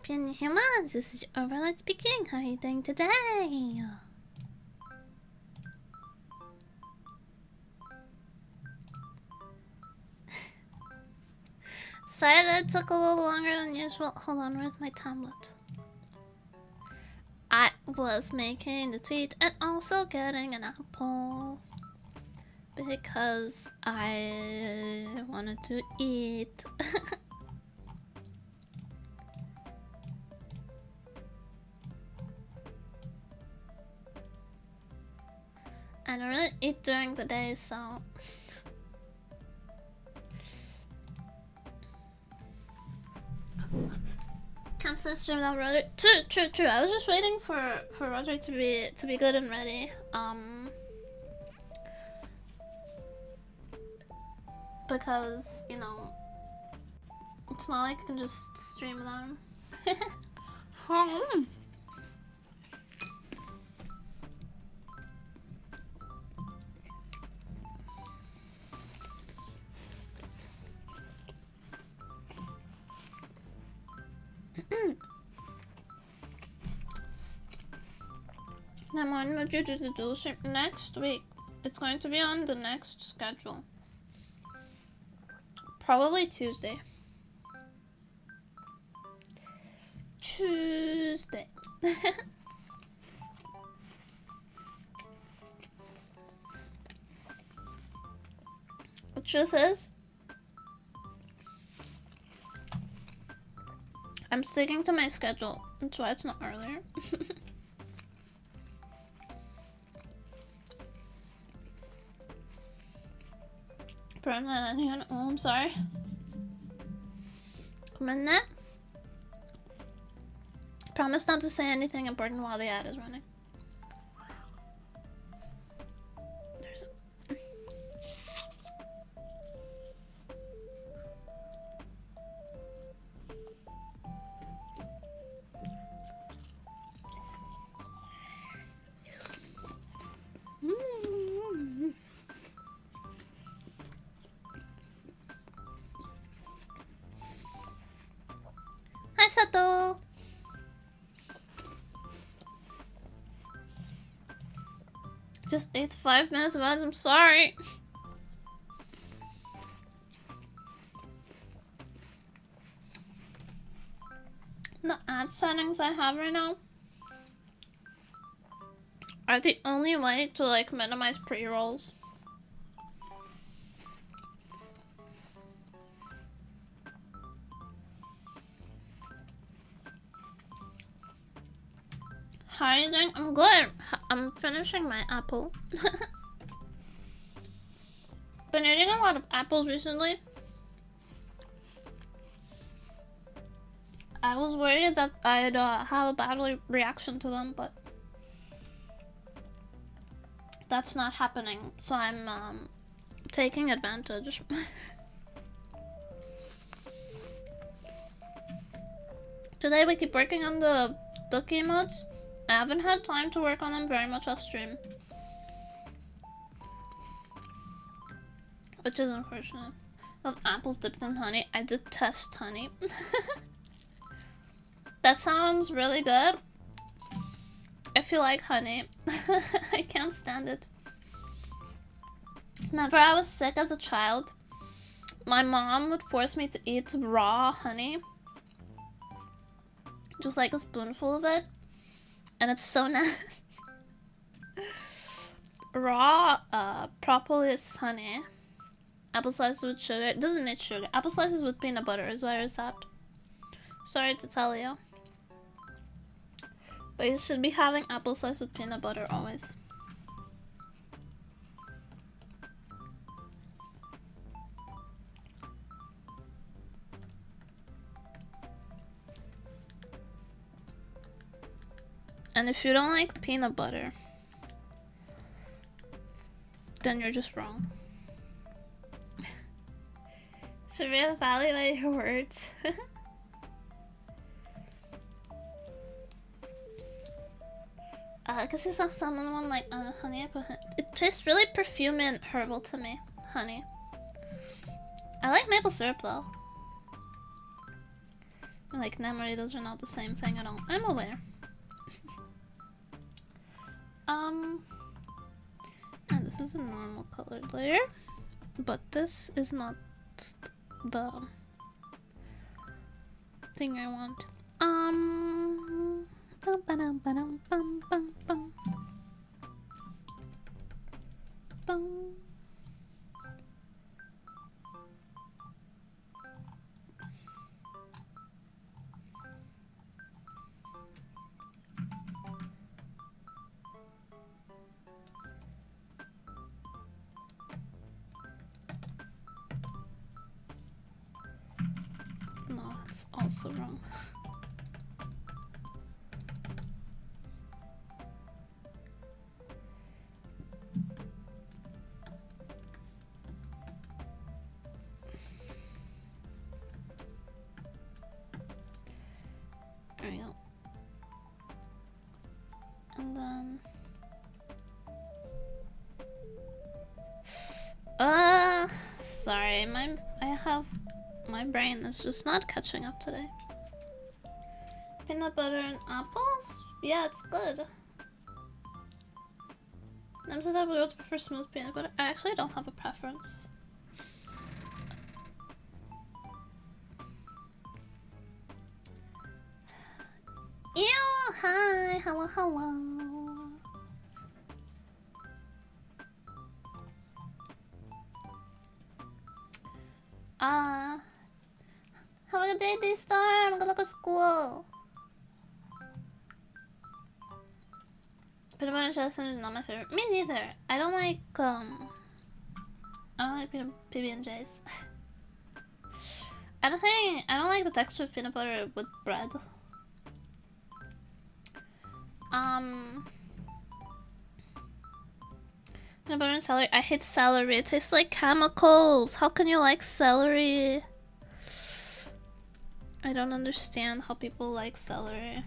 champion humans. This is your Overlord speaking. How are you doing today? Sorry that it took a little longer than usual. Hold on, where's my tablet? I was making the tweet and also getting an apple because I wanted to eat. I don't really eat during the day, so cancel stream without Roger. True. I was just waiting for Roger to be good and ready. Because you know, it's not like I can just stream without him. I'm on what you to do next week. It's going to be on the next schedule. Probably Tuesday. The truth is, I'm sticking to my schedule. That's why it's not earlier. Oh, I'm sorry. Come in there. Promise not to say anything important while the ad is running. There's a... Hi, Sato! Just ate 5 minutes of ads, I'm sorry. The ad settings I have right now are the only way to like minimize pre-rolls. How are you doing? I'm good. I'm finishing my apple. Been eating a lot of apples recently. I was worried that I'd have a bad reaction to them, but that's not happening. So I'm taking advantage. Today we keep working on the ducky emotes. I haven't had time to work on them very much off stream, which is unfortunate. Of apples dipped in honey. I detest honey. That sounds really good. If you like honey. I can't stand it. Whenever I was sick as a child, my mom would force me to eat raw honey. Just like a spoonful of it. And it's so nice. Raw propolis honey. Apple slices with sugar. It doesn't need sugar. Apple slices with peanut butter is where it's at. Sorry to tell you. But you should be having apple slice with peanut butter always. And if you don't like peanut butter, then you're just wrong. So reevaluate your words. Cause it's not someone like honey. It tastes really perfumey and herbal to me. Honey. I like maple syrup though. Like memory, those are not the same thing at all. I'm aware. And this is a normal colored layer, but this is not the thing I want. Bum, ba-dum, ba-dum, bum, bum, bum. Bum. No, that's also wrong. There we go. And then sorry, my brain is just not catching up today. Peanut butter and apples? Yeah, it's good. I'm just able to prefer smooth peanut butter. I actually don't have a preference. Ew, hi, hello, hello. Have a good day, D-Star. I'm gonna go to school. Peanut butter and jelly sandwich is not my favorite. Me neither. I don't like PB&Js. I don't like the texture of peanut butter with bread. Peanut butter and celery. I hate celery. It tastes like chemicals. How can you like celery? I don't understand how people like celery.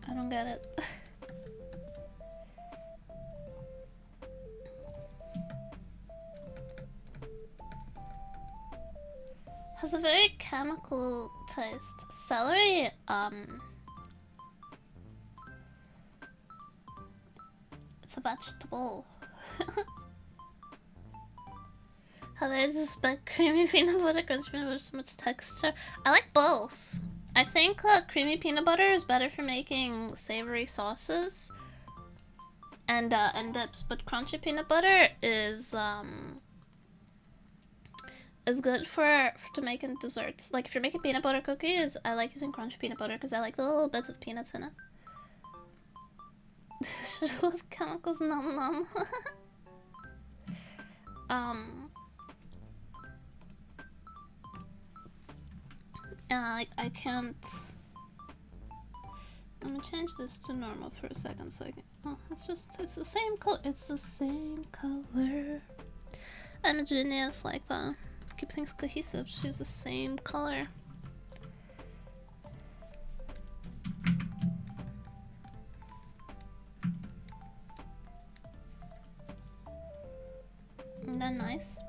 I don't get it. Has a very chemical taste. Celery, it's a vegetable. How there's just but creamy peanut butter, crunchy peanut butter, so much texture. I like both. I think creamy peanut butter is better for making savory sauces and dips, but crunchy peanut butter is good to make in desserts. Like if you're making peanut butter cookies, I like using crunchy peanut butter because I like the little bits of peanuts in it. Should I love chemicals? Nom nom. I can't. I'm gonna change this to normal for a second so I can. Oh, it's the same color. It's the same color. I'm a genius like that. Keep things cohesive. Choose the same color. Isn't that nice?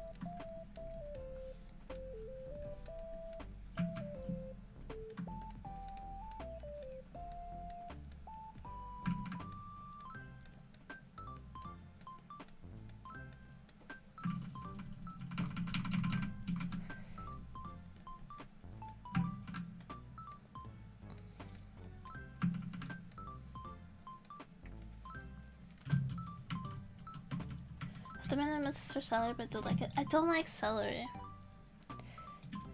The minute misses for celery, but do like it. I don't like celery.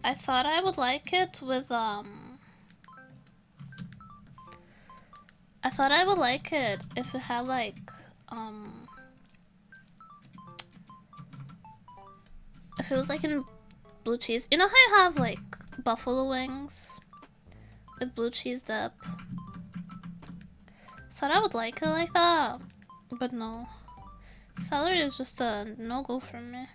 I thought I would like it with I thought I would like it if it had like if it was like in blue cheese. You know how you have like buffalo wings with blue cheese dip? Thought I would like it like that, but no. Celery is just a no-go for me.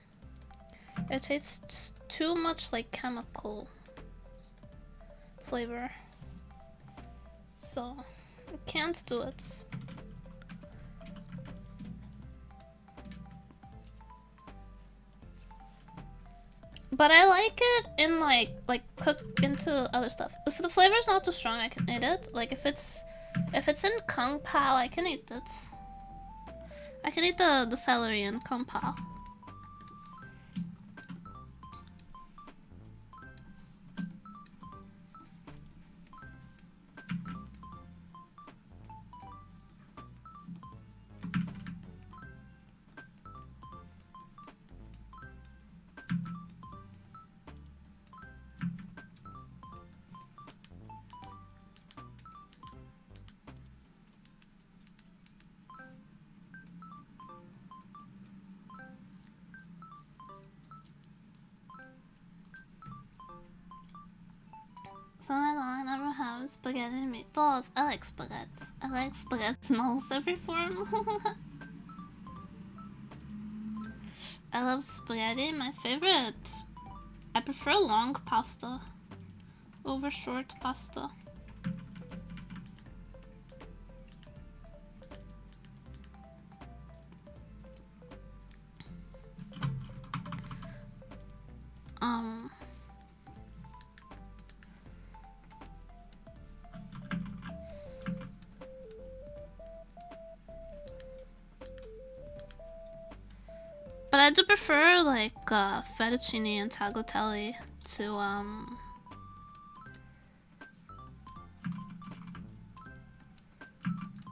It tastes too much like chemical flavor. So, I can't do it. But I like it in like cook into other stuff. If the flavor's not too strong, I can eat it. Like if it's in Kung Pao, I can eat it. I can eat the celery in Kung Pao. So I never have spaghetti and meatballs. I like spaghetti. I like spaghetti in almost every form. I love spaghetti. My favorite. I prefer long pasta over short pasta. But I do prefer like fettuccine and tagliatelle to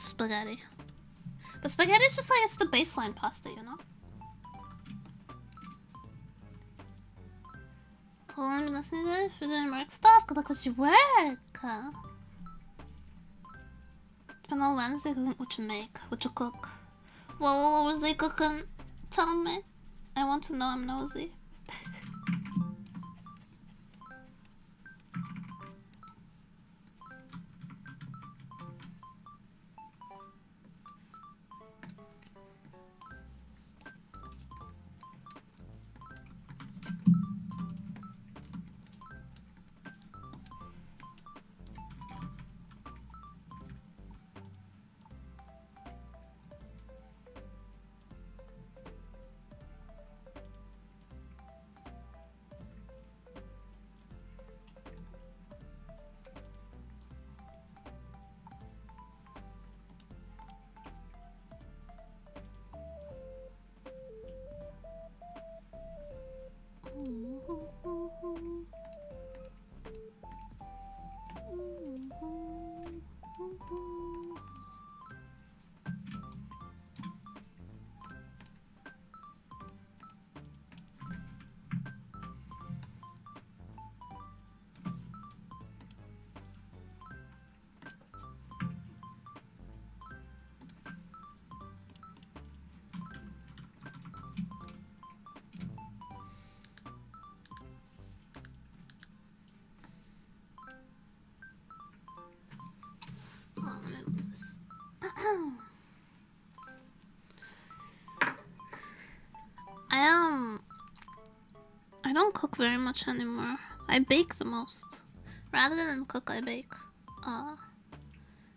spaghetti. But spaghetti is just like it's the baseline pasta, you know? Hold on, listening to this. We're doing work stuff. Good luck with your work. Spend all Wednesday cooking. What you make? What you cook? Well, what was they cooking? Tell me. I want to know. I'm nosy. I don't cook very much anymore. I bake the most. Rather than cook, I bake.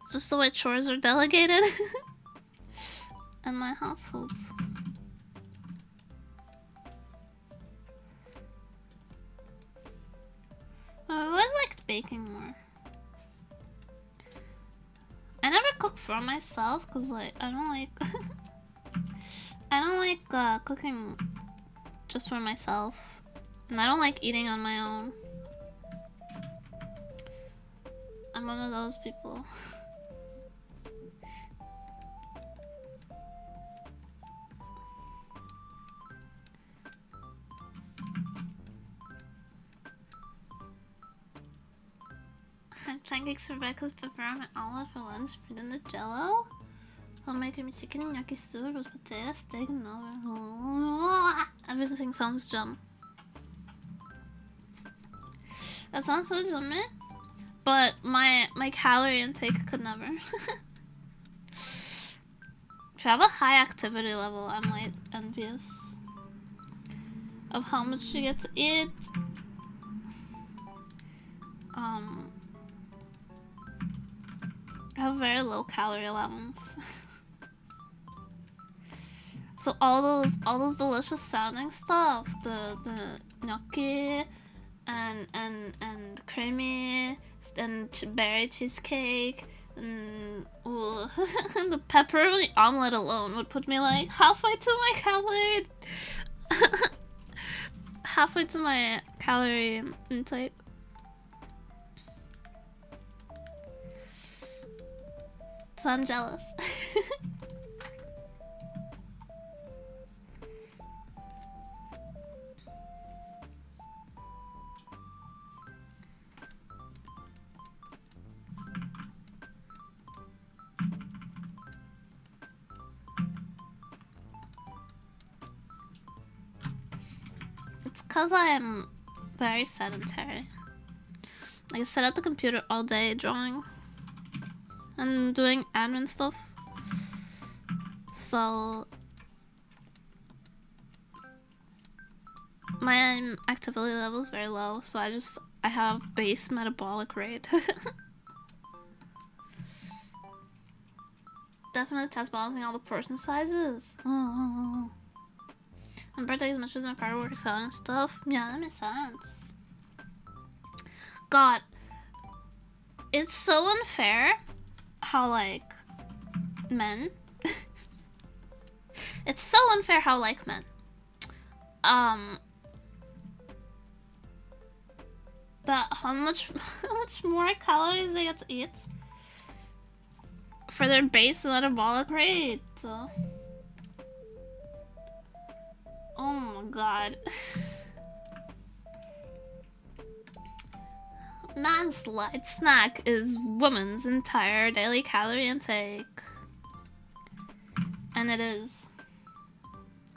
It's just the way chores are delegated in my household. I've always liked baking more. I never cook for myself because like I don't like cooking just for myself, and I don't like eating on my own. I'm one of those people. Pancakes for breakfast, pepperoni, olive for lunch, for dinner, jello. Homemaker chicken, yakisoba, roast potato, steak, and over. Everything sounds yum. That sounds so yummy, but my calorie intake could never. If you have a high activity level, I'm like envious of how much you get to eat. I have very low calorie allowance. So all those delicious sounding stuff, the gnocchi and creamy and berry cheesecake. And the pepperoni omelet alone would put me like halfway to my calorie intake. So I'm jealous. It's cause I'm very sedentary. Like I sit at the computer all day drawing and doing admin stuff. So my activity level is very low, so I have base metabolic rate. Definitely test balancing all the portion sizes. My birthday as much as my partner works out and stuff. Yeah, that makes sense. God, it's so unfair how like men. It's so unfair how like men. That how much more calories they get to eat for their base metabolic rate. Oh my god. Man's light snack is woman's entire daily calorie intake. And it is.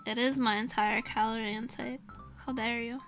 It is my entire calorie intake. How dare you?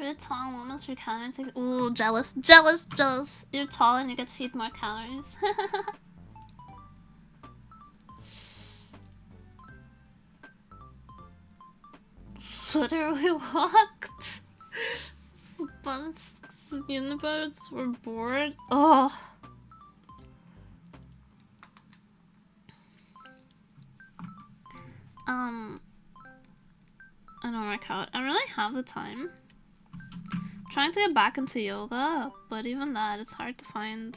You're tall, what must your calorie intake? Ooh, jealous. You're tall and you get to eat more calories. Literally walked. A bunch of unibirds were bored. Oh. I don't work out. I really have the time. Trying to get back into yoga, but even that, it's hard to find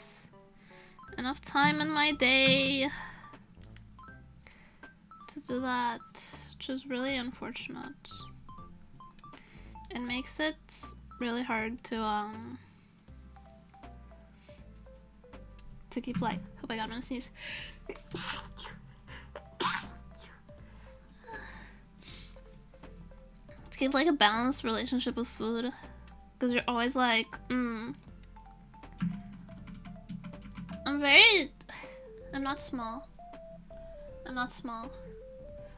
enough time in my day to do that, which is really unfortunate. It makes it really hard to keep like, oh my god, I'm gonna sneeze. To keep like a balanced relationship with food. Because you're always like, I'm not small. I'm not small.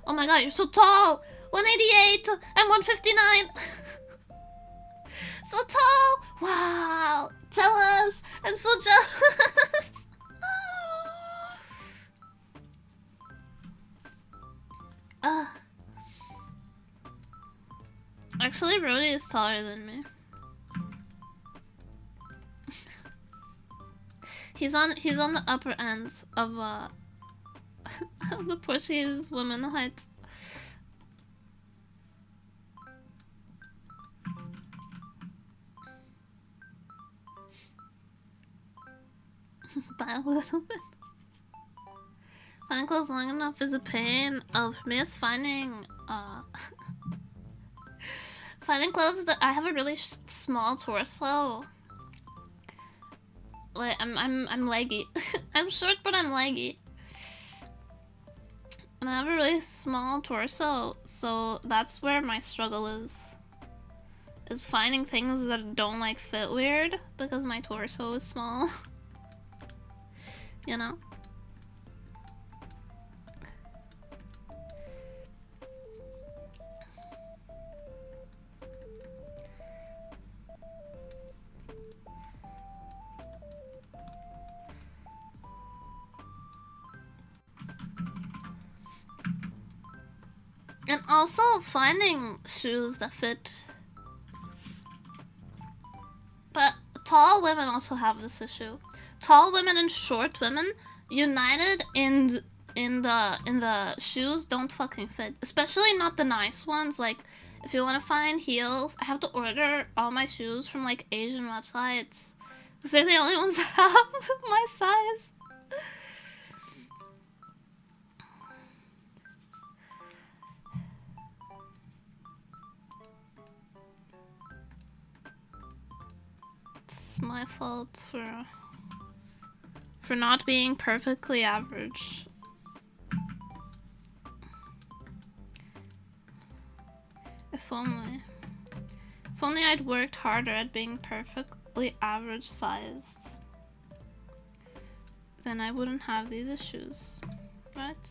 Oh my god, you're so tall! 188! I'm 159! So tall! Wow! Jealous! I'm so jealous! Actually, Rody is taller than me. He's on the upper end of of the Portuguese woman height. by a little bit. Finding clothes long enough is a pain. For me, it's finding finding clothes that I have a really small torso. Like I'm leggy. I'm short, but I'm leggy. And I have a really small torso, so that's where my struggle is finding things that don't like fit weird because my torso is small. You know? And also finding shoes that fit. But tall women also have this issue. Tall women and short women united in the shoes don't fucking fit. Especially not the nice ones. Like if you want to find heels, I have to order all my shoes from like Asian websites because they're the only ones that have my size. It's my fault for not being perfectly average. If only I'd worked harder at being perfectly average sized, then I wouldn't have these issues, right?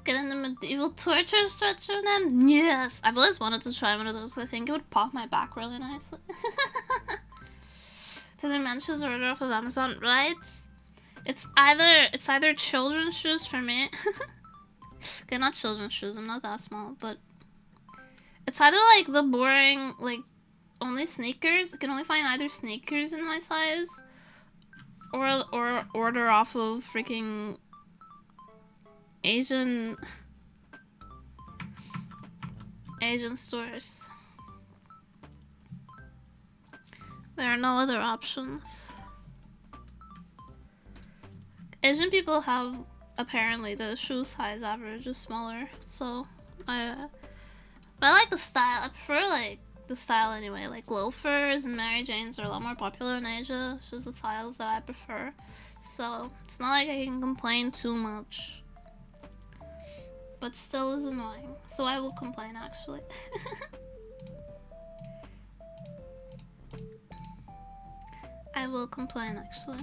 Get in the medieval torture stretcher then? Yes! I've always wanted to try one of those. I think it would pop my back really nicely. Did the men's shoes order off of Amazon? Right? It's either children's shoes for me. Okay, not children's shoes, I'm not that small, but it's either like the boring, like only sneakers. I can only find either sneakers in my size or order off of freaking Asian stores. There are no other options. Asian people have apparently the shoe size average is smaller, so I like the style. I prefer like the style anyway. Like loafers and Mary Janes are a lot more popular in Asia. It's just the styles that I prefer. So it's not like I can complain too much. But still is annoying. So I will complain actually. I will complain actually.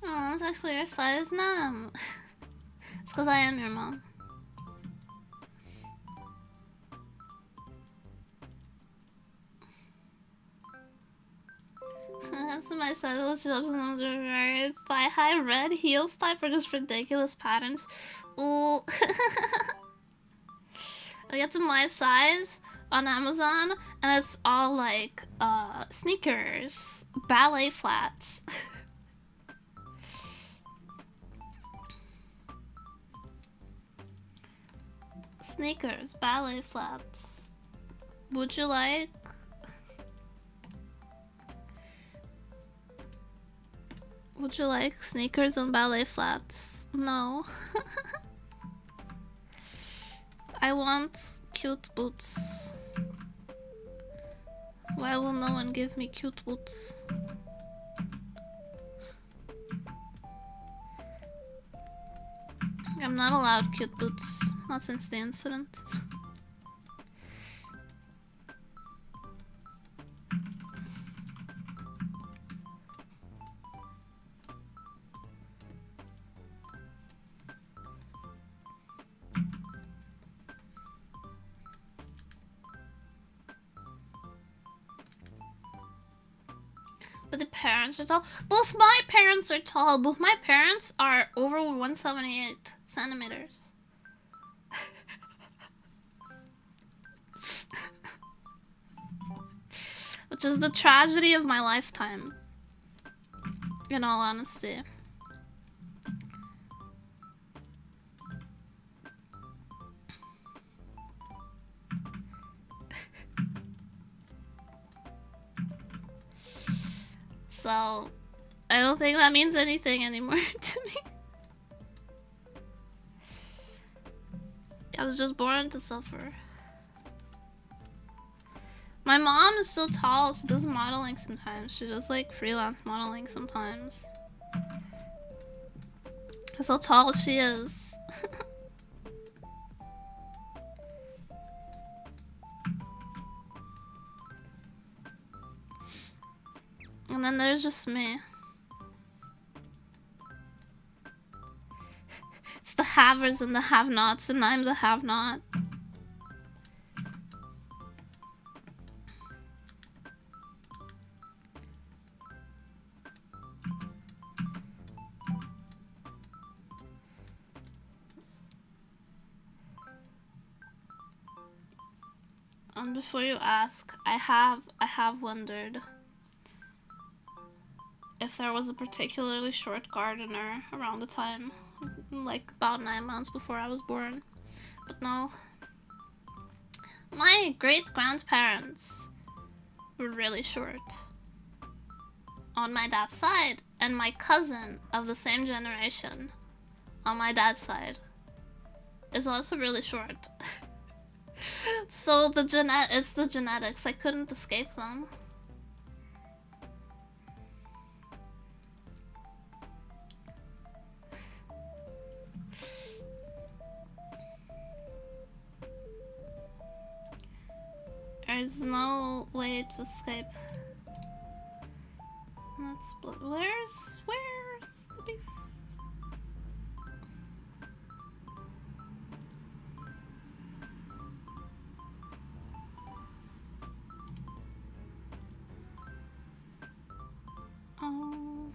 Oh, it's actually your size now. It's because I am your mom. That's my size of shops and very thigh-high red heels type for just ridiculous patterns. Ooh. I get to my size on Amazon and it's all like sneakers, ballet flats. Sneakers, ballet flats. Would you like? Would you like sneakers and ballet flats? No. I want cute boots. Why will no one give me cute boots? I'm not allowed cute boots. Not since the incident. But the parents are tall. Both my parents are tall. Both my parents are over 178 centimeters. Which is the tragedy of my lifetime. In all honesty. So, I don't think that means anything anymore to me. I was just born to suffer. My mom is so tall, she does modeling sometimes. She does like freelance modeling sometimes. That's how tall she is. And then there's just me. It's the havers and the have-nots, and I'm the have-not. And before you ask, I have wondered if there was a particularly short gardener around the time, like about 9 months before I was born. But no. My great-grandparents were really short on my dad's side, and my cousin of the same generation on my dad's side is also really short. So it's the genetics. I couldn't escape them. There's no way to escape. That's where's the beef? Oh.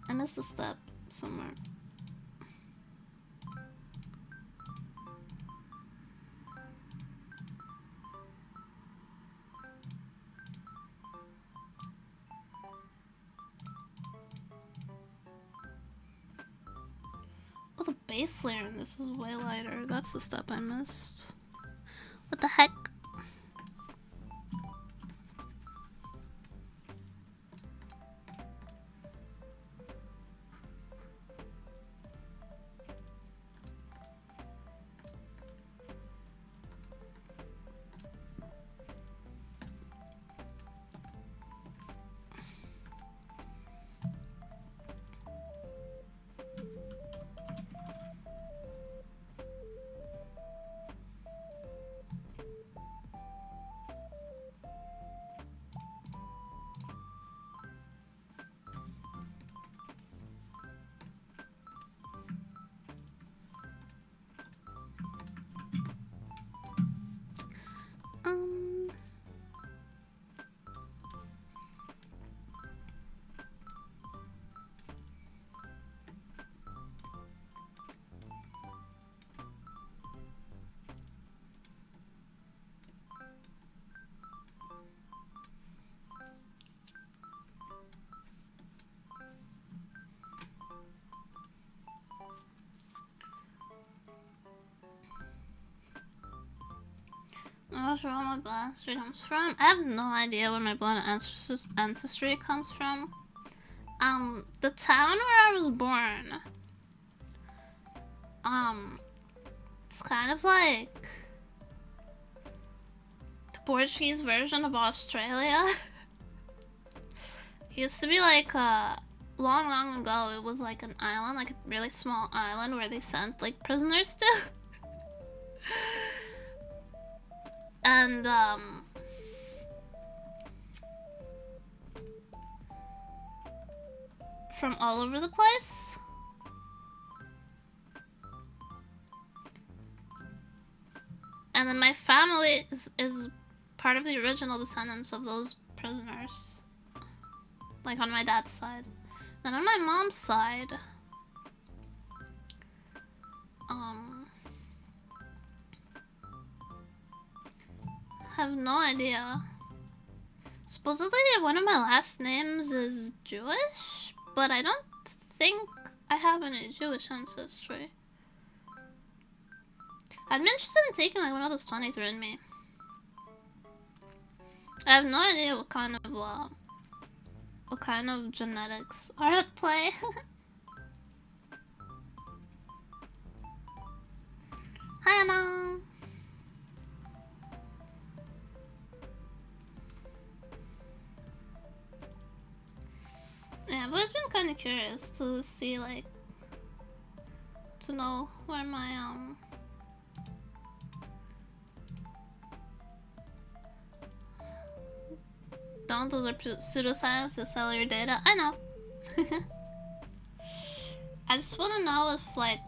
I missed a step somewhere. Oh, the base layer in this is way lighter. That's the step I missed. What the heck? Not sure where my blood ancestry comes from. I have no idea where my blood ancestry comes from. The town where I was born, it's kind of like the Portuguese version of Australia. It used to be like long ago. It was like an island, like a really small island where they sent like prisoners to. And from all over the place. And then my family is part of the original descendants of those prisoners. Like on my dad's side. Then on my mom's side, have no idea. Supposedly one of my last names is Jewish, but I don't think I have any Jewish ancestry. I'd be interested in taking like one of those 23andMe. I have no idea what kind of genetics are at play. Hi, Anna. Yeah, I've always been kind of curious to see, like, to know where my, don't, those are pseudoscience that sell your data. I know. I just want to know if, like,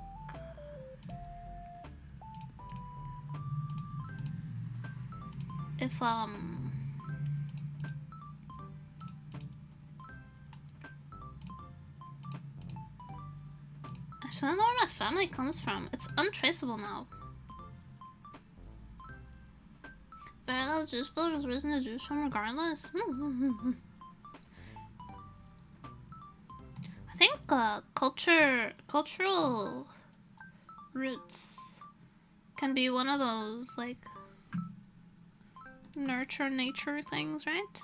I don't know where my family comes from. It's untraceable now. Parallel Jewish village was raised in a Jewish home regardless. I think cultural roots can be one of those, like, nurture nature things, right?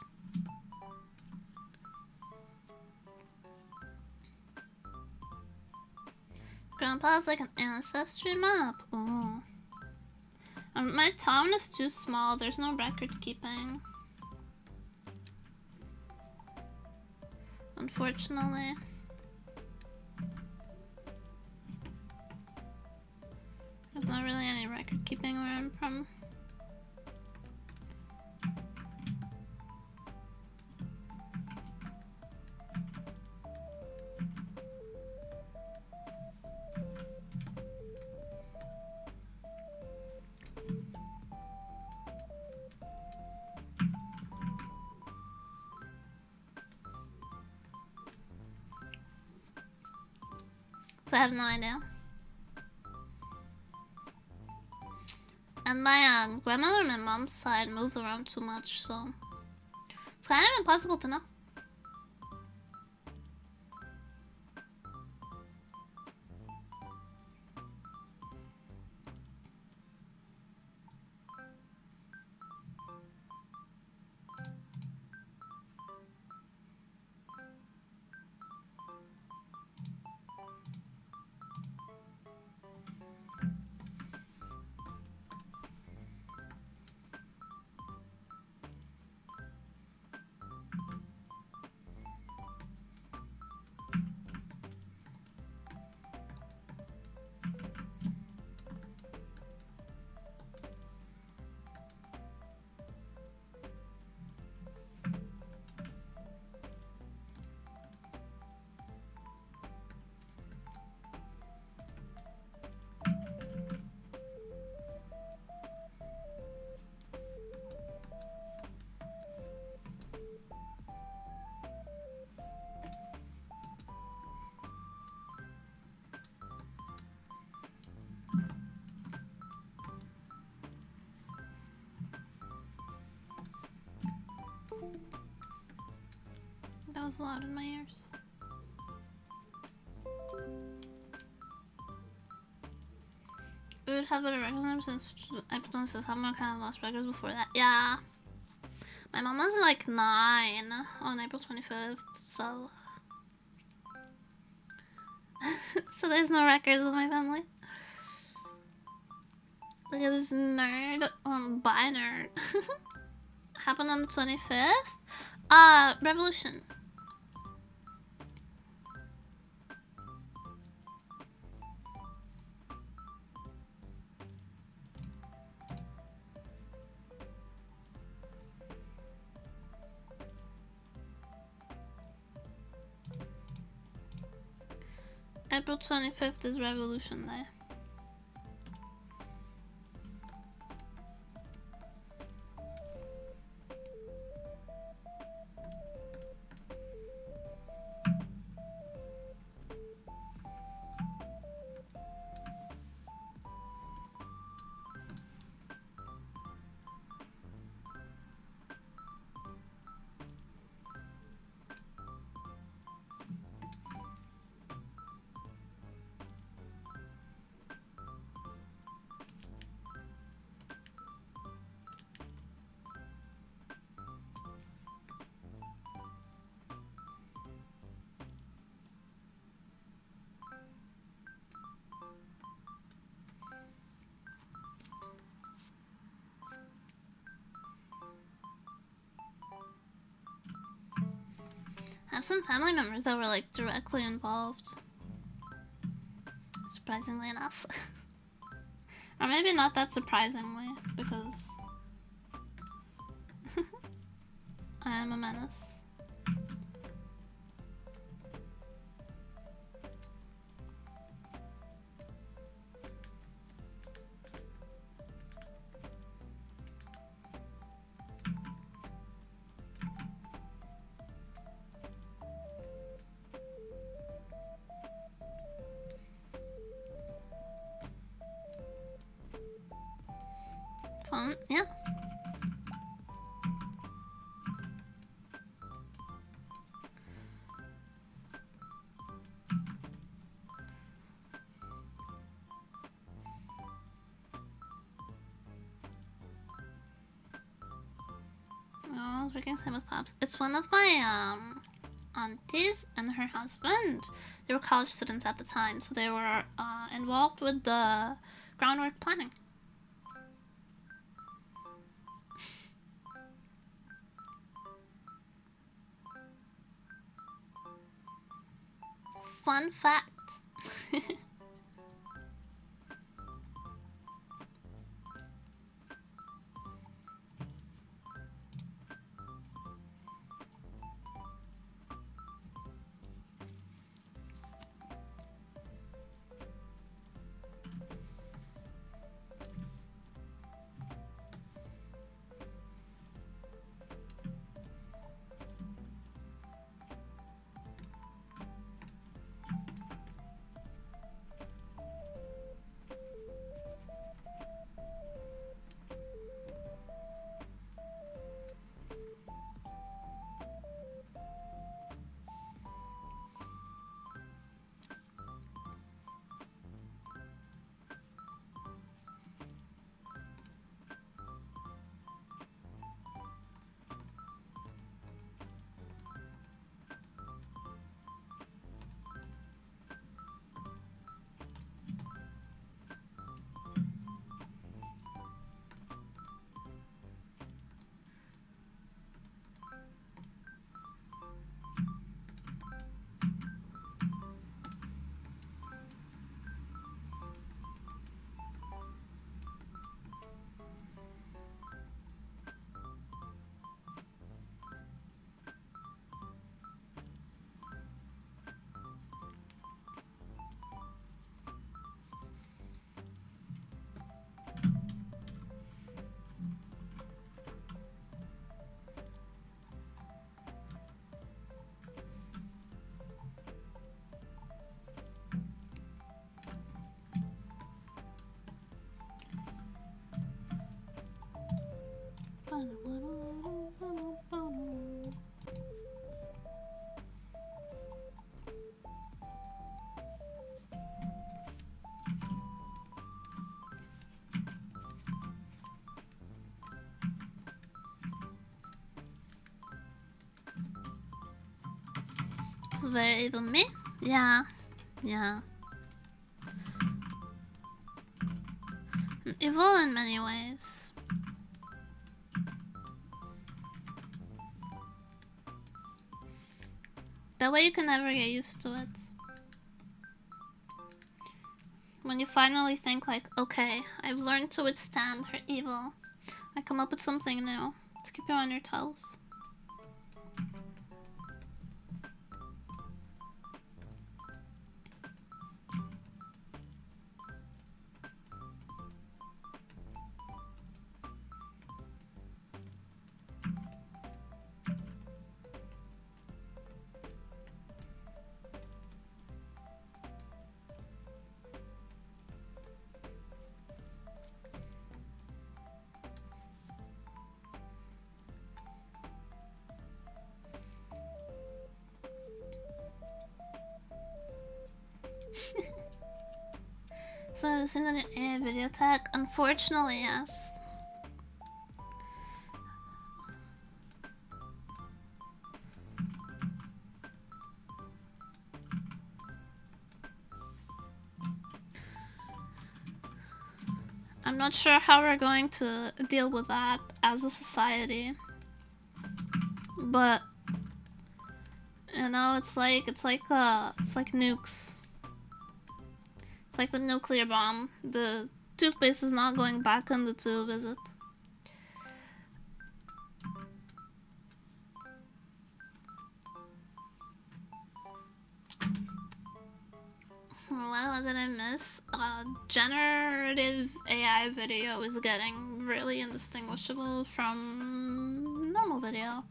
Grandpa's like an ancestry map. Ooh. My town is too small. There's no record keeping. Unfortunately. There's not really any record keeping where I'm from. So I have no idea. And my grandmother on my mom's side moved around too much, so it's kind of impossible to know. That was loud in my ears. We would have better records now since April 25th. How many kind of lost records before that? Yeah. My mom was like 9 on April 25th, so... so there's no records of my family. Look at this nerd. Bye nerd. Happened on the 25th? Revolution. April 25th is Revolution Day. some family members that were like directly involved. Surprisingly enough. Or maybe not that surprisingly, because I am a menace. Fun, yeah. Oh, I was drinking same with Pops. It's one of my aunties and her husband. They were college students at the time, so they were involved with the groundwork planning. Fun fact. This is very evil me. Yeah. Yeah. Evil in many ways. That way you can never get used to it. When you finally think like, okay, I've learned to withstand her evil, I come up with something new to keep you on your toes. So I've seen that in a video tag. Unfortunately, yes. I'm not sure how we're going to deal with that as a society, but You know, it's like nukes. It's like the nuclear bomb. The toothpaste is not going back in the tube, is it? What did I miss? Generative AI video is getting really indistinguishable from normal video.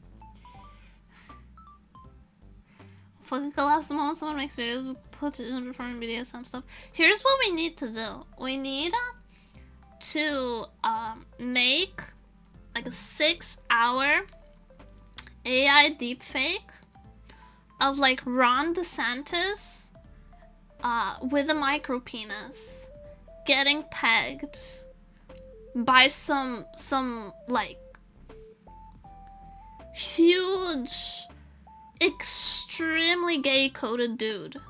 Fucking collapse the moment someone makes videos with politicians performing BDSM stuff. Here's what we need to do. We need to make like a 6-hour AI deepfake of like Ron DeSantis with a micro penis getting pegged by some like huge, extremely gay coded dude,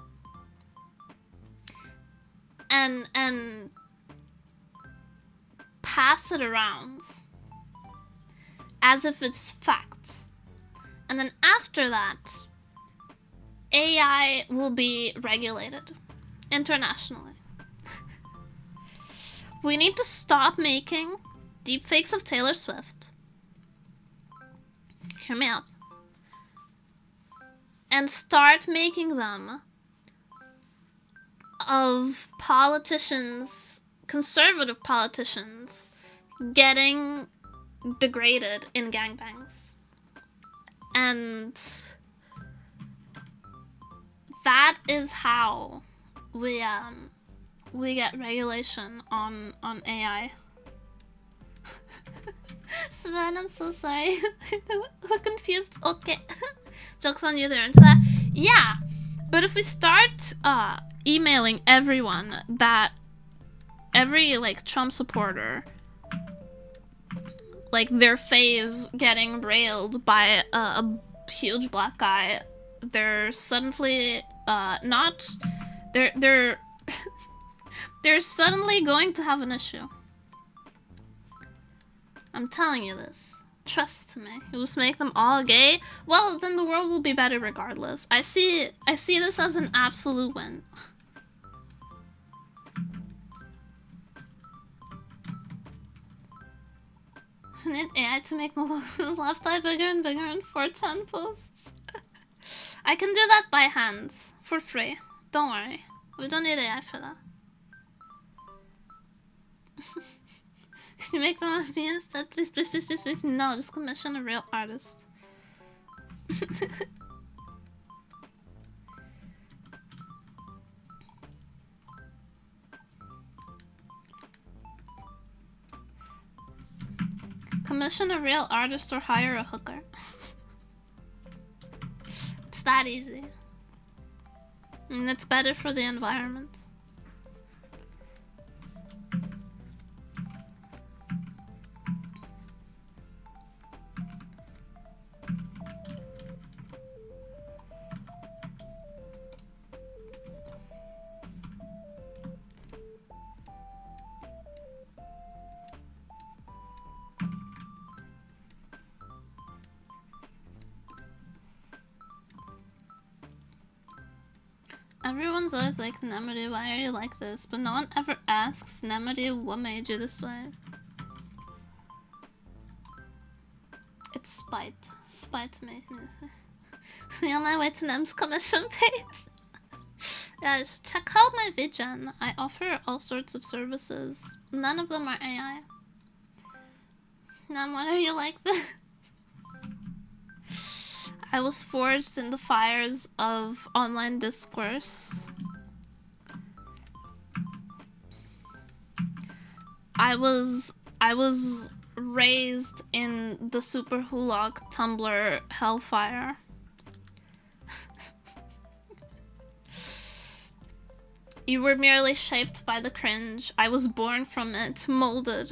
and pass it around as if it's fact. And then after that, AI will be regulated internationally. We need to stop making deepfakes of Taylor Swift. Hear me out. And start making them of politicians, conservative politicians, getting degraded in gangbangs. And that is how we get regulation on AI. Sven, I'm so sorry. We're confused. Okay. Joke's on you, they're into that. Yeah, but if we start emailing everyone that every like Trump supporter, like their fave getting railed by a huge black guy, they're suddenly not they're they're suddenly going to have an issue. I'm telling you this. Trust me. You'll just make them all gay. Well, then the world will be better regardless. I see this as an absolute win. I need AI to make my left eye bigger and bigger in 4chan posts. I can do that by hand for free. Don't worry. We don't need AI for that. Can you make them with me instead? Please, please, please, please, please. No, just commission a real artist. Commission a real artist or hire a hooker. It's that easy. And it's better for the environment. Everyone's always like, Nemedy, why are you like this? But no one ever asks, Nemedy, what made you this way? It's spite. Spite made me. On my way to Nem's commission page. Guys, check out my VGen. I offer all sorts of services. None of them are AI. Nem, why are you like this? I was forged in the fires of online discourse. I was raised in the Super Hulock Tumblr hellfire. You were merely shaped by the cringe. I was born from it, molded.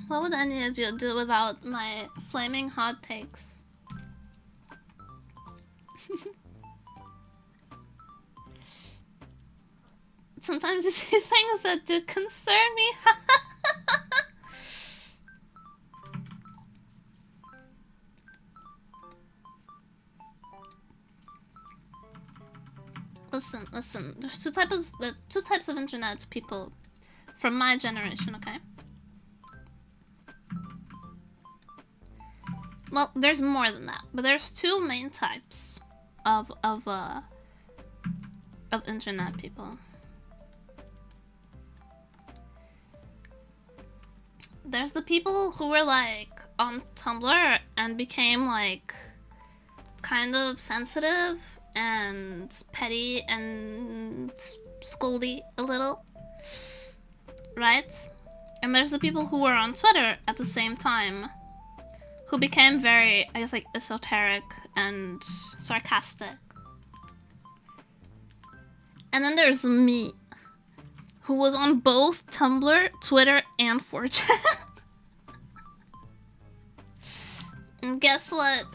What would any of you do without my flaming hot takes? Sometimes you see things that do concern me. Listen. There's two types of internet people from my generation, okay? Well, there's more than that, but there's two main types of internet people. There's the people who were like on Tumblr and became like kind of sensitive and petty and scoldy a little, right? And there's the people who were on Twitter at the same time who became very, I guess, like esoteric and sarcastic. And then there's me, who was on both Tumblr, Twitter, and 4chan. And guess what?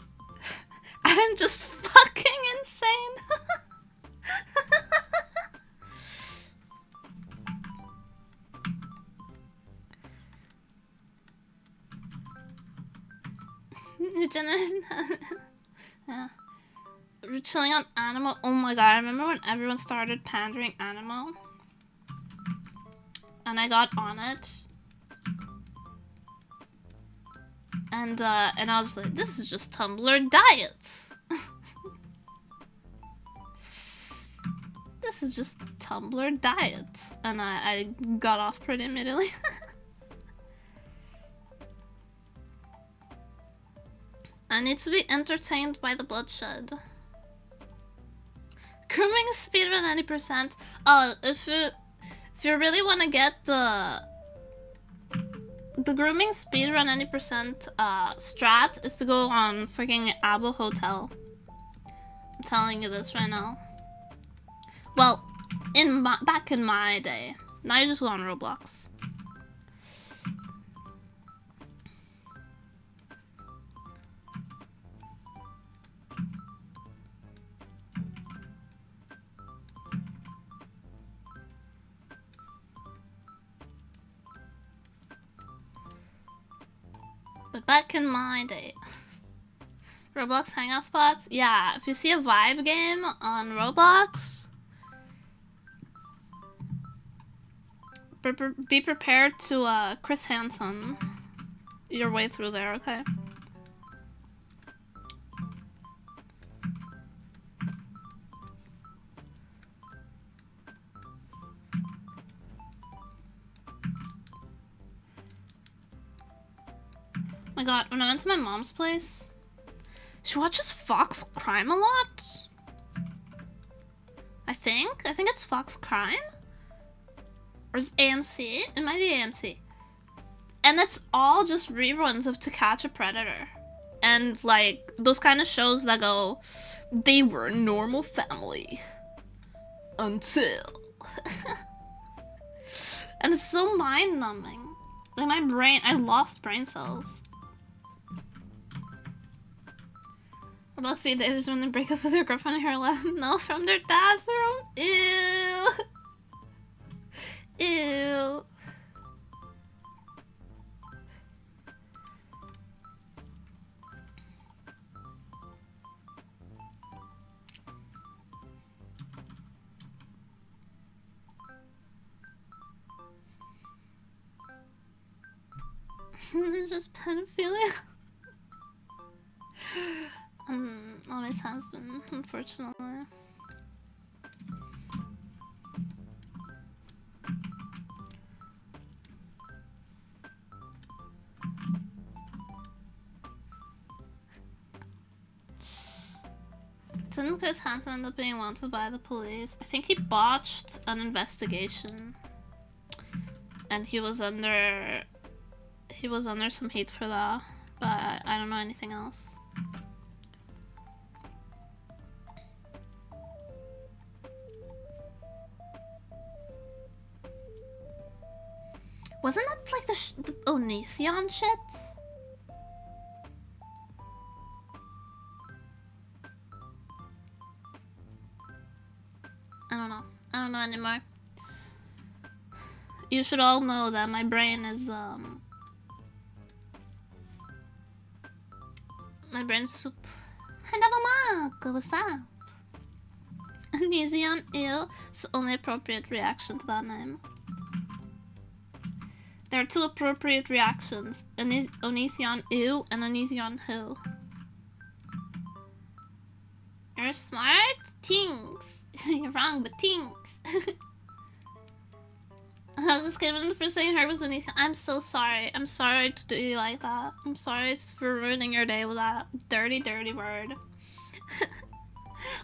I'm just fucking insane. New generation. Yeah. We're chilling on Animal. Oh my god, I remember when everyone started pandering Animal. And I got on it. And I was like, this is just Tumblr diet. This is just Tumblr diet. And I got off pretty immediately. I need to be entertained by the bloodshed. Grooming speedrun 90%. If you really want to get the grooming speedrun 90% strat is to go on freaking Abo Hotel. I'm telling you this right now. Well, back in my day. Now you just go on Roblox. But back in my day. Roblox hangout spots? Yeah, if you see a vibe game on Roblox, be prepared to Chris Hansen your way through there, okay? Oh my god, when I went to my mom's place, she watches Fox Crime a lot. I think it's Fox Crime. Or is it AMC? It might be AMC. And it's all just reruns of To Catch a Predator. And like, those kind of shows that go, they were a normal family. Until. And it's so mind-numbing. Like my brain, I lost brain cells. What about see daters when they break up with their girlfriend and her left? No, from their dad's room? Ew. Ew. It's just pedophilia. Always has been, unfortunately. Didn't Chris Hansen end up being wanted by the police? I think he botched an investigation. And he was under some heat for that. But I don't know anything else. Wasn't that like the Onision shit? I don't know. I don't know anymore. You should all know that my brain is my brain's soup. Hi Devil Monk, what's up? Onision, ew. It's the only appropriate reaction to that name. There are two appropriate reactions. Onision, ew, and Onision, who. You're smart? Thanks. You're wrong, but thanks. I was just kidding. The first thing I heard was Onision. I'm so sorry. I'm sorry to do you like that. I'm sorry for ruining your day with that dirty, dirty word.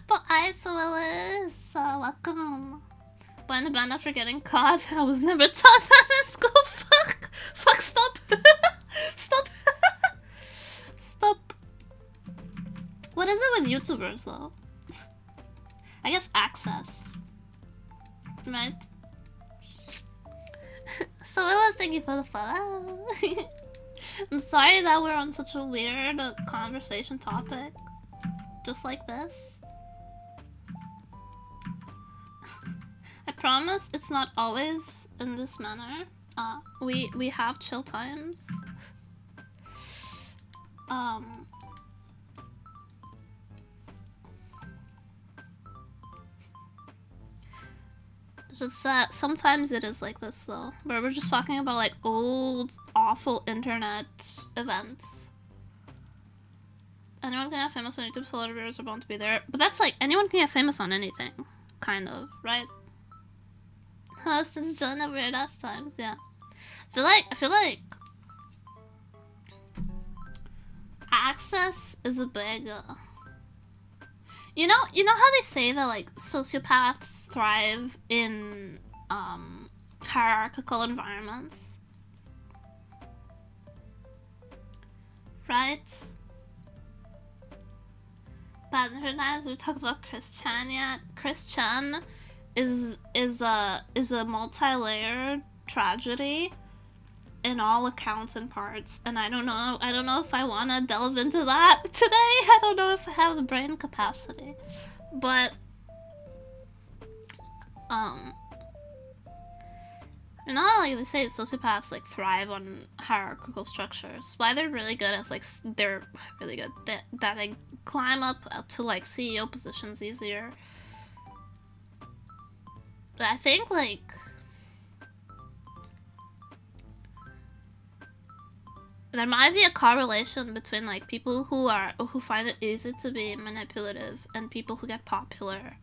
But Willis, welcome. But in the band after getting caught, I was never taught that in school. Fuck, stop. Stop. Stop. What is it with YouTubers though? I guess access. Right? So Willis, thank you for the follow. I'm sorry that we're on such a weird conversation topic. Just like this. I promise it's not always in this manner. We have chill times. It's that sometimes it is like this though, where we're just talking about like old, awful internet events. Anyone can get famous on YouTube, so a lot of viewers are bound to be there. But that's like, anyone can get famous on anything, kind of, right? Since John at weird ass times, yeah. I feel like access is a big you know how they say that like sociopaths thrive in hierarchical environments, right? But as we talked about Chris Chan yet. Chris Chan is a multi-layered tragedy in all accounts and parts, and I don't know if I want to delve into that today. I don't know if I have the brain capacity, but you know, like they say, sociopaths like thrive on hierarchical structures. Why they're really good at they're really good that they climb up to like CEO positions easier. But I think like there might be a correlation between like people who find it easy to be manipulative and people who get popular,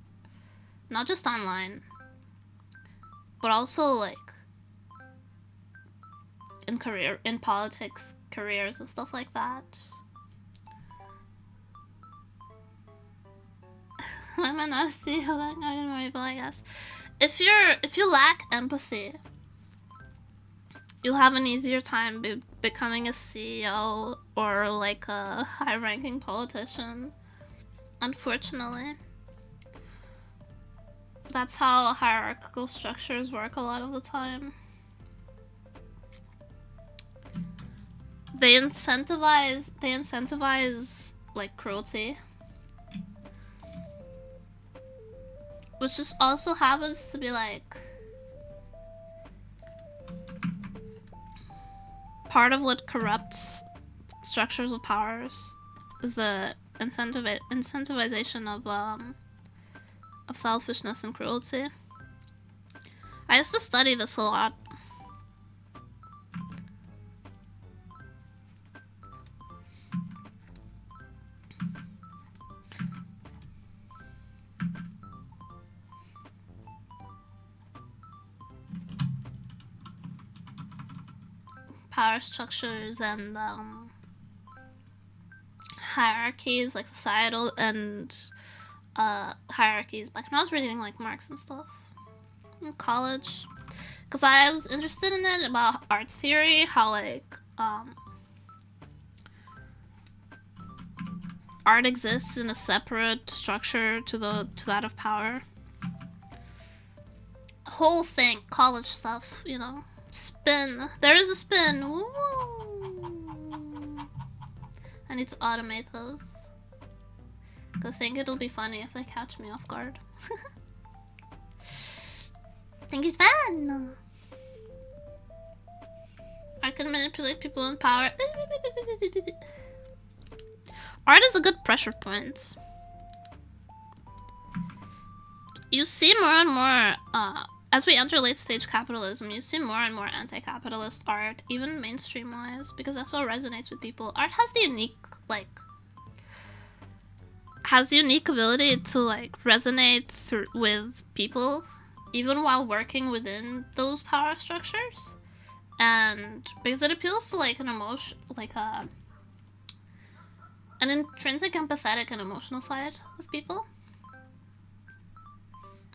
not just online, but also like in politics, careers and stuff like that. Why am I not a CEO? I don't know, but I guess if you lack empathy, you'll have an easier time becoming a CEO or like a high-ranking politician. Unfortunately, that's how hierarchical structures work a lot of the time. They incentivize like cruelty, which just also happens to be like part of what corrupts structures of powers is the incentivization of selfishness and cruelty. I used to study this a lot. Power structures and hierarchies, like societal and hierarchies. Back when I was reading like Marx and stuff in college, because I was interested in it about art theory, how like art exists in a separate structure to that of power. Whole thing, college stuff, you know. Spin. There is a spin. Woo. I need to automate those. I think it'll be funny if they catch me off guard. Think it's fun. I can manipulate people in power. Art is a good pressure point. You see more and more, as we enter late stage capitalism, you see more and more anti-capitalist art, even mainstream wise, because that's what resonates with people. Art has the unique, ability to, resonate with people, even while working within those power structures. And because it appeals to, an emotion, an intrinsic, empathetic, and emotional side of people.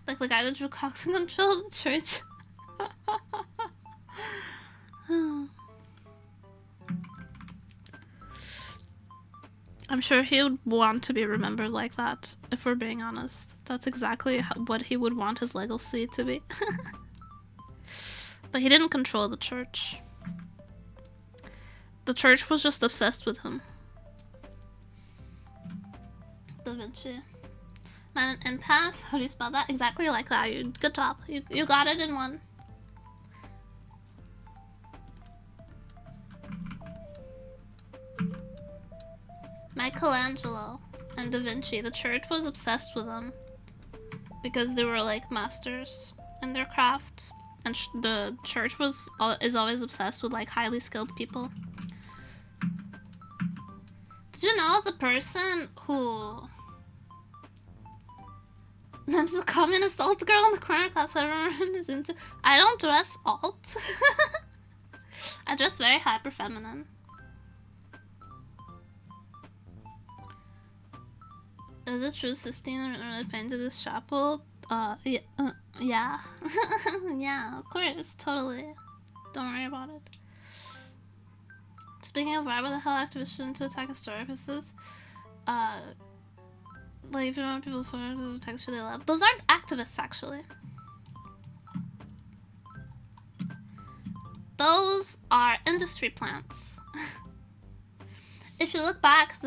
Like the guy that drew Cox and Control of the church. I'm sure he would want to be remembered like that, if we're being honest. That's exactly what he would want his legacy to be. But he didn't control the church. The church was just obsessed with him. Da Vinci. Man, an empath? How do you spell that? Exactly like that. Good job. You got it in one. Michelangelo and Da Vinci. The church was obsessed with them because they were masters in their craft, and the church is always obsessed with highly skilled people. Did you know the person who names the communist alt girl in the corner class everyone is into? I don't dress alt. I dress very hyper feminine. Is it true Sistine really painted this chapel? Yeah. Yeah. Yeah, of course, totally. Don't worry about it. Speaking of why the hell activists shouldn't attack historic pieces, if you don't want people to text they love. Those aren't activists, actually. Those are industry plants. If you look back,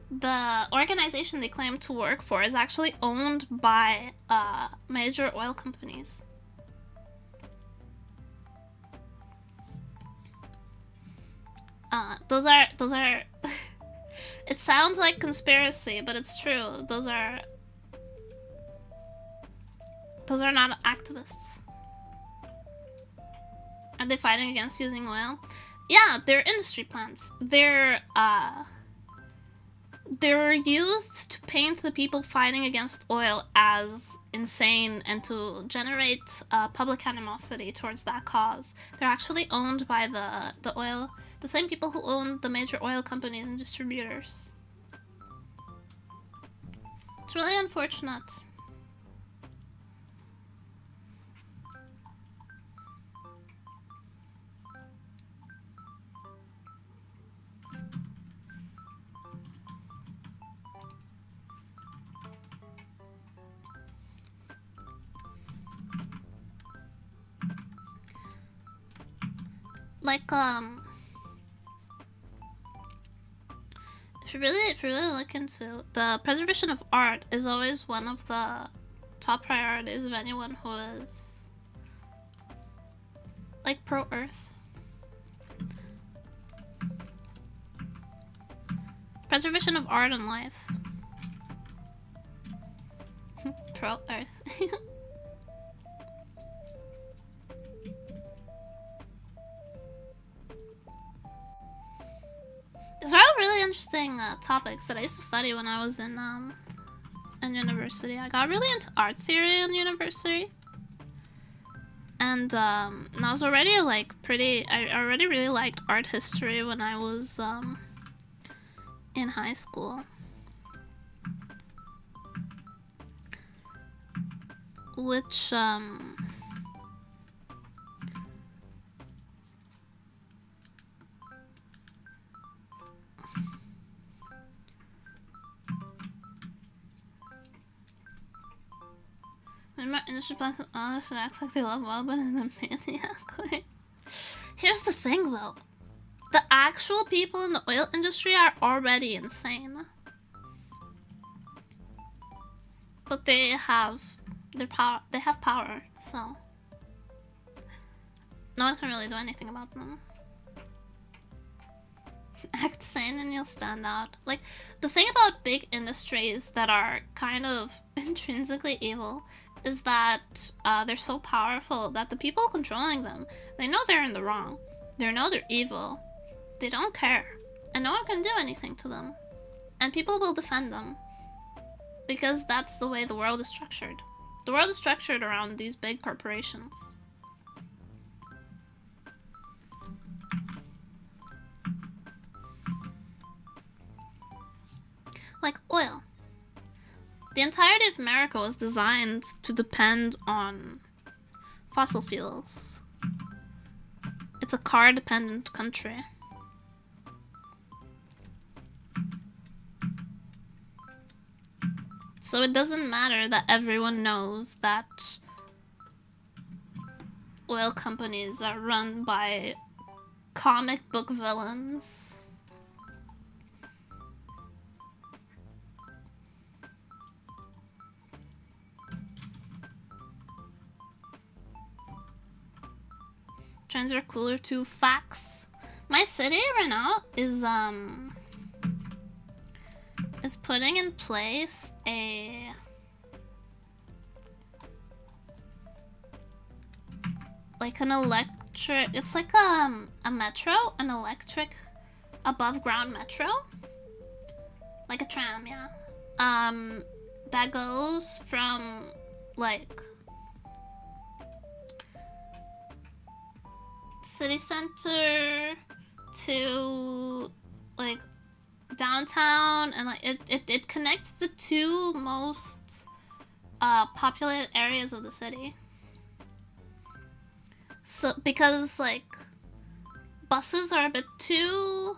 the organization they claim to work for is actually owned by major oil companies. Those are it sounds like conspiracy, but it's true. Those are not activists. Are they fighting against using oil? Yeah, they're industry plants. They're used to paint the people fighting against oil as insane and to generate public animosity towards that cause. They're actually owned by the same people who own the major oil companies and distributors. It's really unfortunate. If you really look into the preservation of art is always one of the top priorities of anyone who is pro-earth. Preservation of art and life. Pro-earth. These are all really interesting topics that I used to study when I was in university. I got really into art theory in university, and I was already I already really liked art history when I was in high school, which more industry blacks and others should act like they love Melbourne and then maniacally. Here's the thing though. The actual people in the oil industry are already insane. But they have their power. They have power, so no one can really do anything about them. Act sane and you'll stand out. Like, the thing about big industries that are kind of intrinsically evil is that they're so powerful that the people controlling them, they know they're in the wrong. They know they're evil. They don't care. And no one can do anything to them. And people will defend them. Because that's the way the world is structured. The world is structured around these big corporations. Like oil. The entirety of America was designed to depend on fossil fuels. It's a car-dependent country. So it doesn't matter that everyone knows that oil companies are run by comic book villains. Trends are cooler too. Facts. My city right now is putting in place a like an electric, it's like a metro, an electric above ground metro, like a tram, yeah, that goes from like city center to like downtown, and like it connects the two most populated areas of the city. So because like buses are a bit too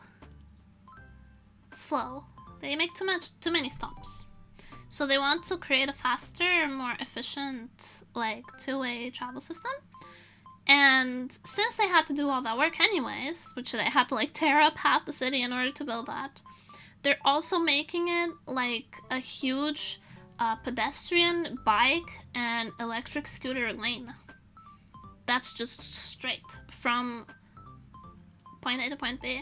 slow, they make too many stops, so they want to create a faster, more efficient like two-way travel system. And since they had to do all that work anyways, which they had to like tear up half the city in order to build that, they're also making it like a huge pedestrian, bike, and electric scooter lane. That's just straight from point A to point B.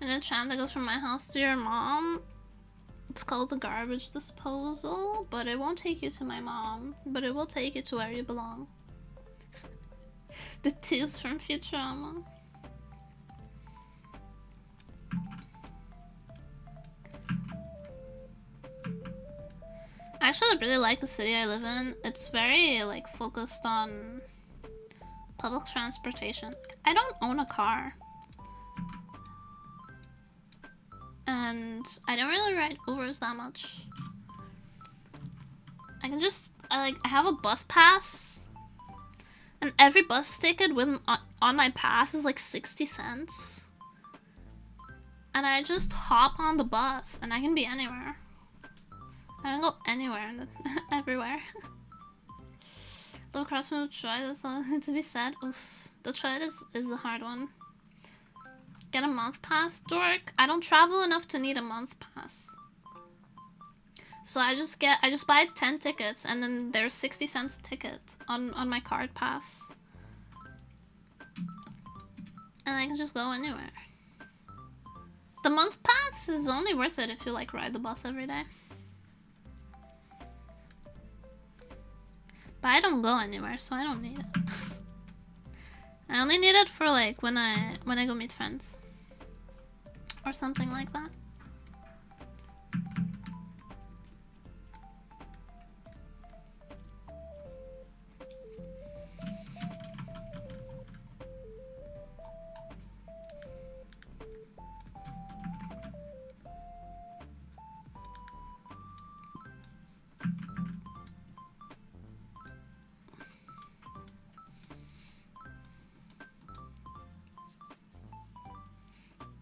And the tram that goes from my house to your mom, it's called the garbage disposal, but it won't take you to my mom, but it will take you to where you belong. The tubes from Futurama. I actually really like the city I live in. It's very like focused on public transportation. I don't own a car. And I don't really ride Ubers that much. I can just, I have a bus pass. And every bus ticket with on my pass is like 60 cents. And I just hop on the bus and I can be anywhere. I can go anywhere, everywhere. Though cross from Detroit, that's something to be said. Oof. Detroit is a hard one. Get a month pass, dork. I don't travel enough to need a month pass. So I just buy 10 tickets and then there's 60 cents a ticket on my card pass. And I can just go anywhere. The month pass is only worth it if you like ride the bus every day. But I don't go anywhere, so I don't need it. I only need it for like when I go meet friends. Or something like that.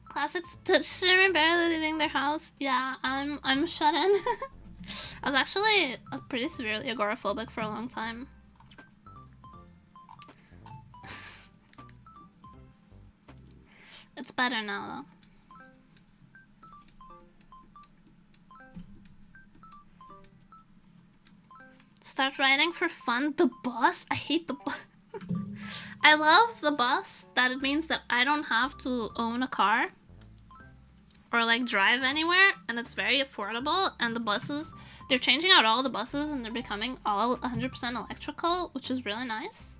Classics touch streamer barely leaving their house. Yeah, I'm shut in. I was actually pretty severely agoraphobic for a long time. It's better now, though. Start riding for fun. The bus? I hate the bus. I love the bus that it means that I don't have to own a car or like drive anywhere, and it's very affordable. And the buses, they're changing out all the buses and they're becoming all 100% electrical, which is really nice.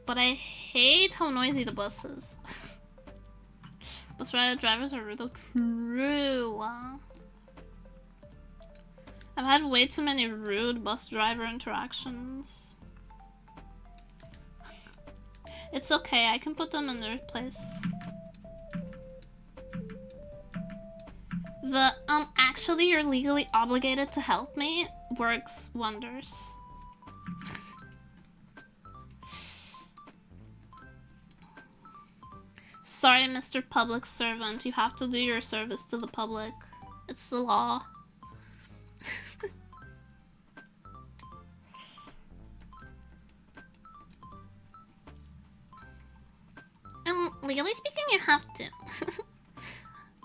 But I hate how noisy the bus is. Bus drivers are really true. I've had way too many rude bus driver interactions. It's okay, I can put them in their place. The actually you're legally obligated to help me works wonders. Sorry, Mr. Public Servant, you have to do your service to the public. It's the law. Legally speaking, you have to.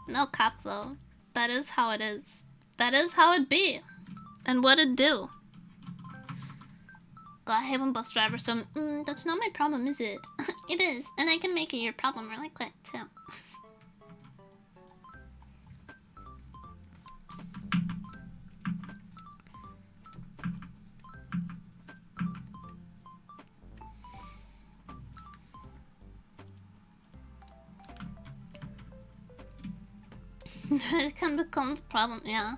No cap though. That is how it is. That is how it be. And what it do. God, I hate when bus drivers so that's not my problem, is it? It is, and I can make it your problem really quick too. It can become the problem, yeah.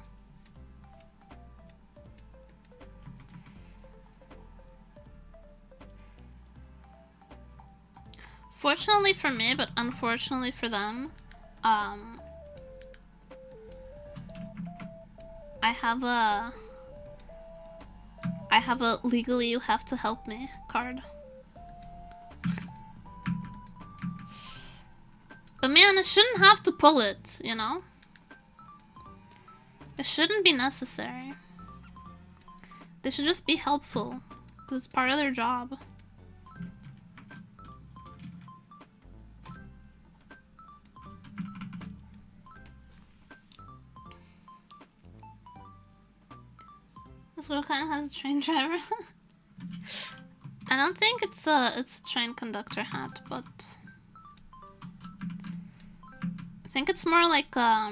Fortunately for me, but unfortunately for them, I have a legally you have to help me card. But man, I shouldn't have to pull it, you know? It shouldn't be necessary. They should just be helpful, because it's part of their job. This one kind of has a train driver. I don't think it's a train conductor hat, but I think it's more like I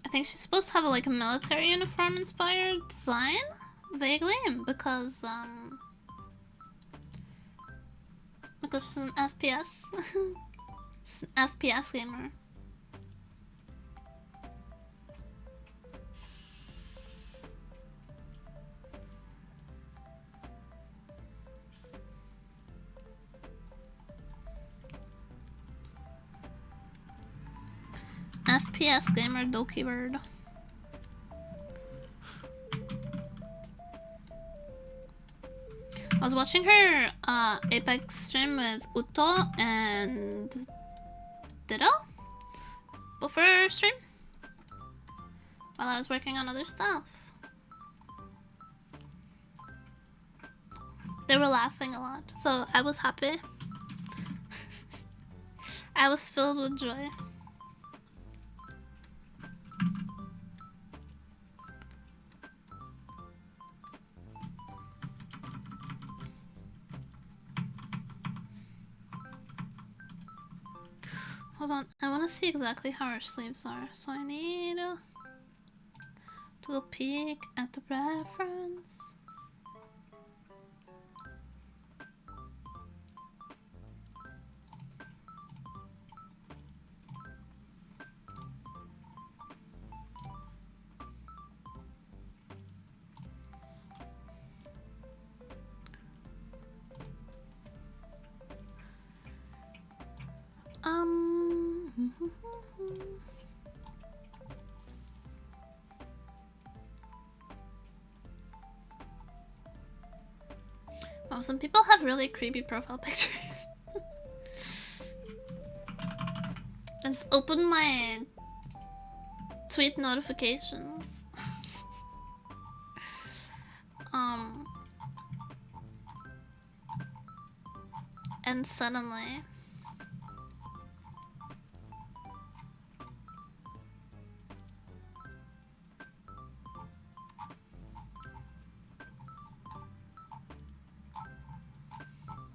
think she's supposed to have like a military uniform inspired design, vaguely, because she's an FPS. It's an FPS gamer. FPS gamer Doki Bird. I was watching her Apex stream with Uto and Ditto before stream while I was working on other stuff. They were laughing a lot, so I was happy. I was filled with joy. Hold on, I want to see exactly how her sleeves are, so I need to go peek at the reference. Oh, some people have really creepy profile pictures. I just opened my Sweet notifications. And suddenly.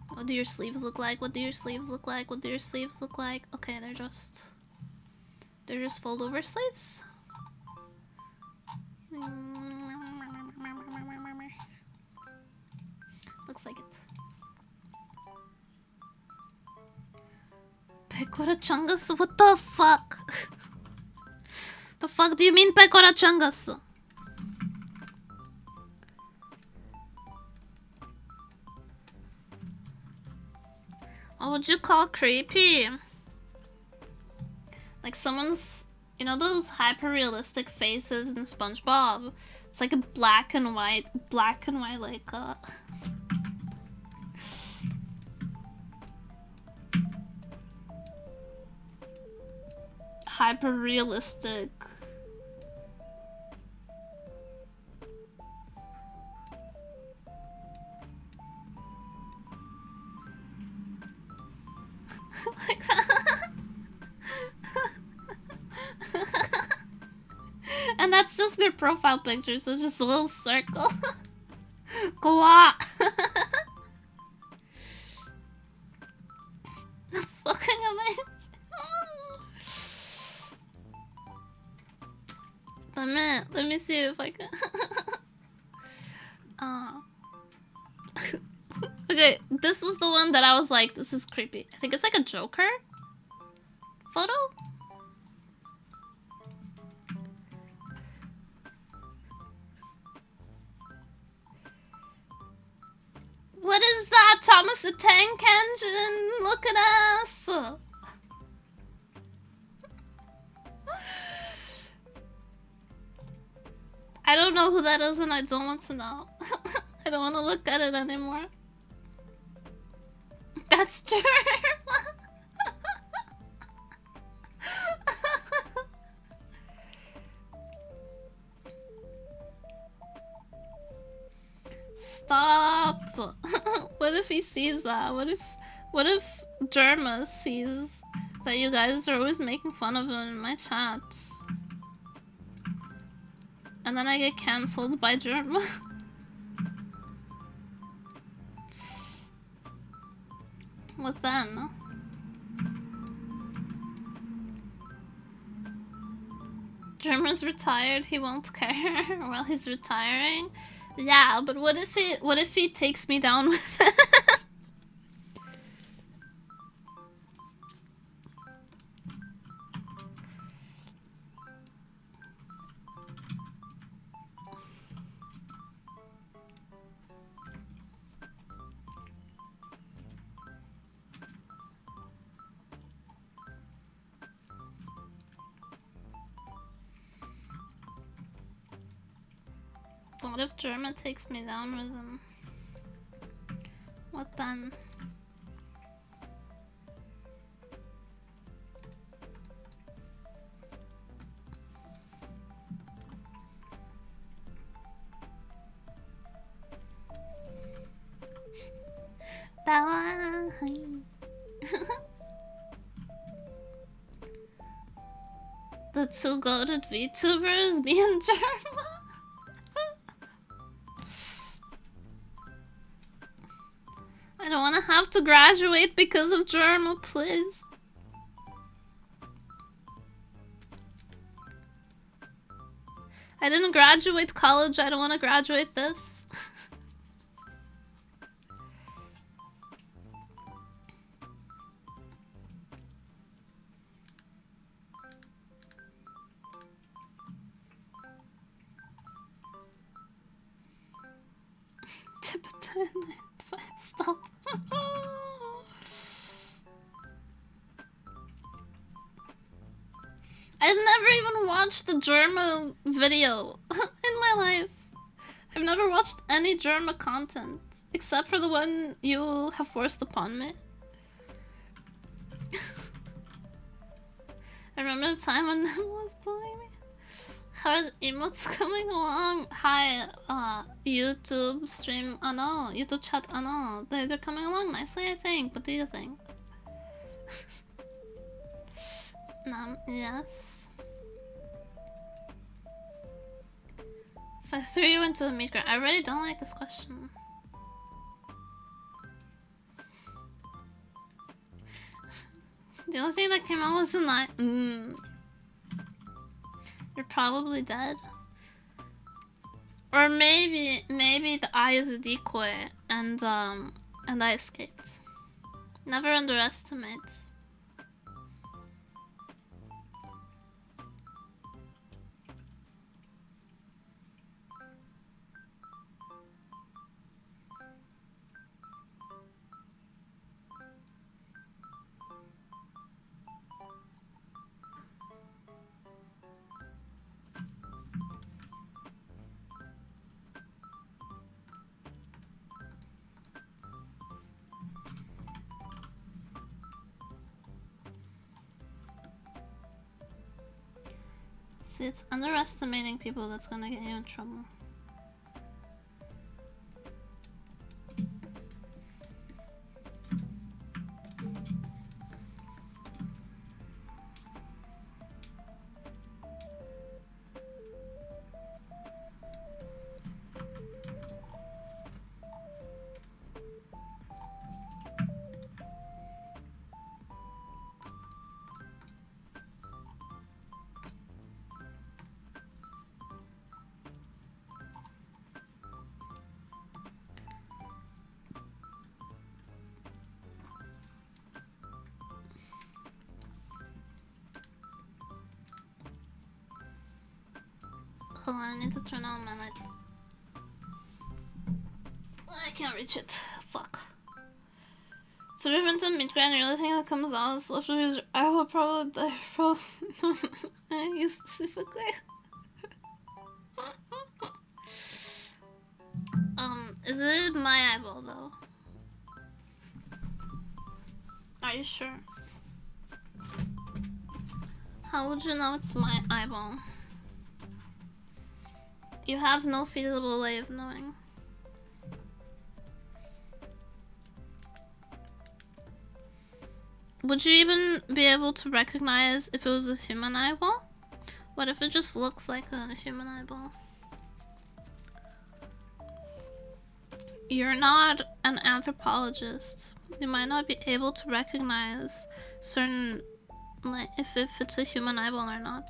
What do your sleeves look like? What do your sleeves look like? What do your sleeves look like? Okay, they're just fold over sleeves. Looks like it. Pecora chungus? What the fuck? The fuck do you mean pecora chungus? What would you call creepy? Like someone's, you know those hyper-realistic faces in SpongeBob? It's like a black and white like hyper-realistic. Like and that's just their profile picture, so it's just a little circle. Kwa. That's fucking amazing. Let me see if I can. Okay, this was the one that I was like, this is creepy. I think it's like a Joker photo. What is that? Thomas the Tank Engine? Look at us! I don't know who that is and I don't want to know. I don't want to look at it anymore. That's true. Stop. What if he sees that? What if Germa sees that you guys are always making fun of him in my chat? And then I get cancelled by Germa. What then? Germa's retired, he won't care while he's retiring. Yeah, but what if he takes me down with it? What if German takes me down with him? What then? The two goated VTubers, me and Germa. I don't want to have to graduate because of Germa, please. I didn't graduate college, I don't want to graduate this. Stop. I've never even watched the Germa video in my life. I've never watched any Germa content except for the one you have forced upon me. I remember the time when Nemo was bullying me. How are the emotes coming along? Hi, YouTube stream, no, YouTube chat, no. They're coming along nicely, I think. What do you think? Yes. If I threw you into a meat grinder, I really don't like this question. The only thing that came out was an eye. You're probably dead. Or maybe the eye is a decoy and I escaped. Never underestimate. See, it's underestimating people that's gonna get you in trouble. Hold on, I need to turn on my light. I can't reach it. Fuck. So different than meat grinder, the only thing that comes out is leftovers. I will probably die from you specifically. Is it my eyeball though? Are you sure? How would you know it's my eyeball? You have no feasible way of knowing. Would you even be able to recognize if it was a human eyeball? What if it just looks like a human eyeball? You're not an anthropologist. You might not be able to recognize certain, like, if it's a human eyeball or not.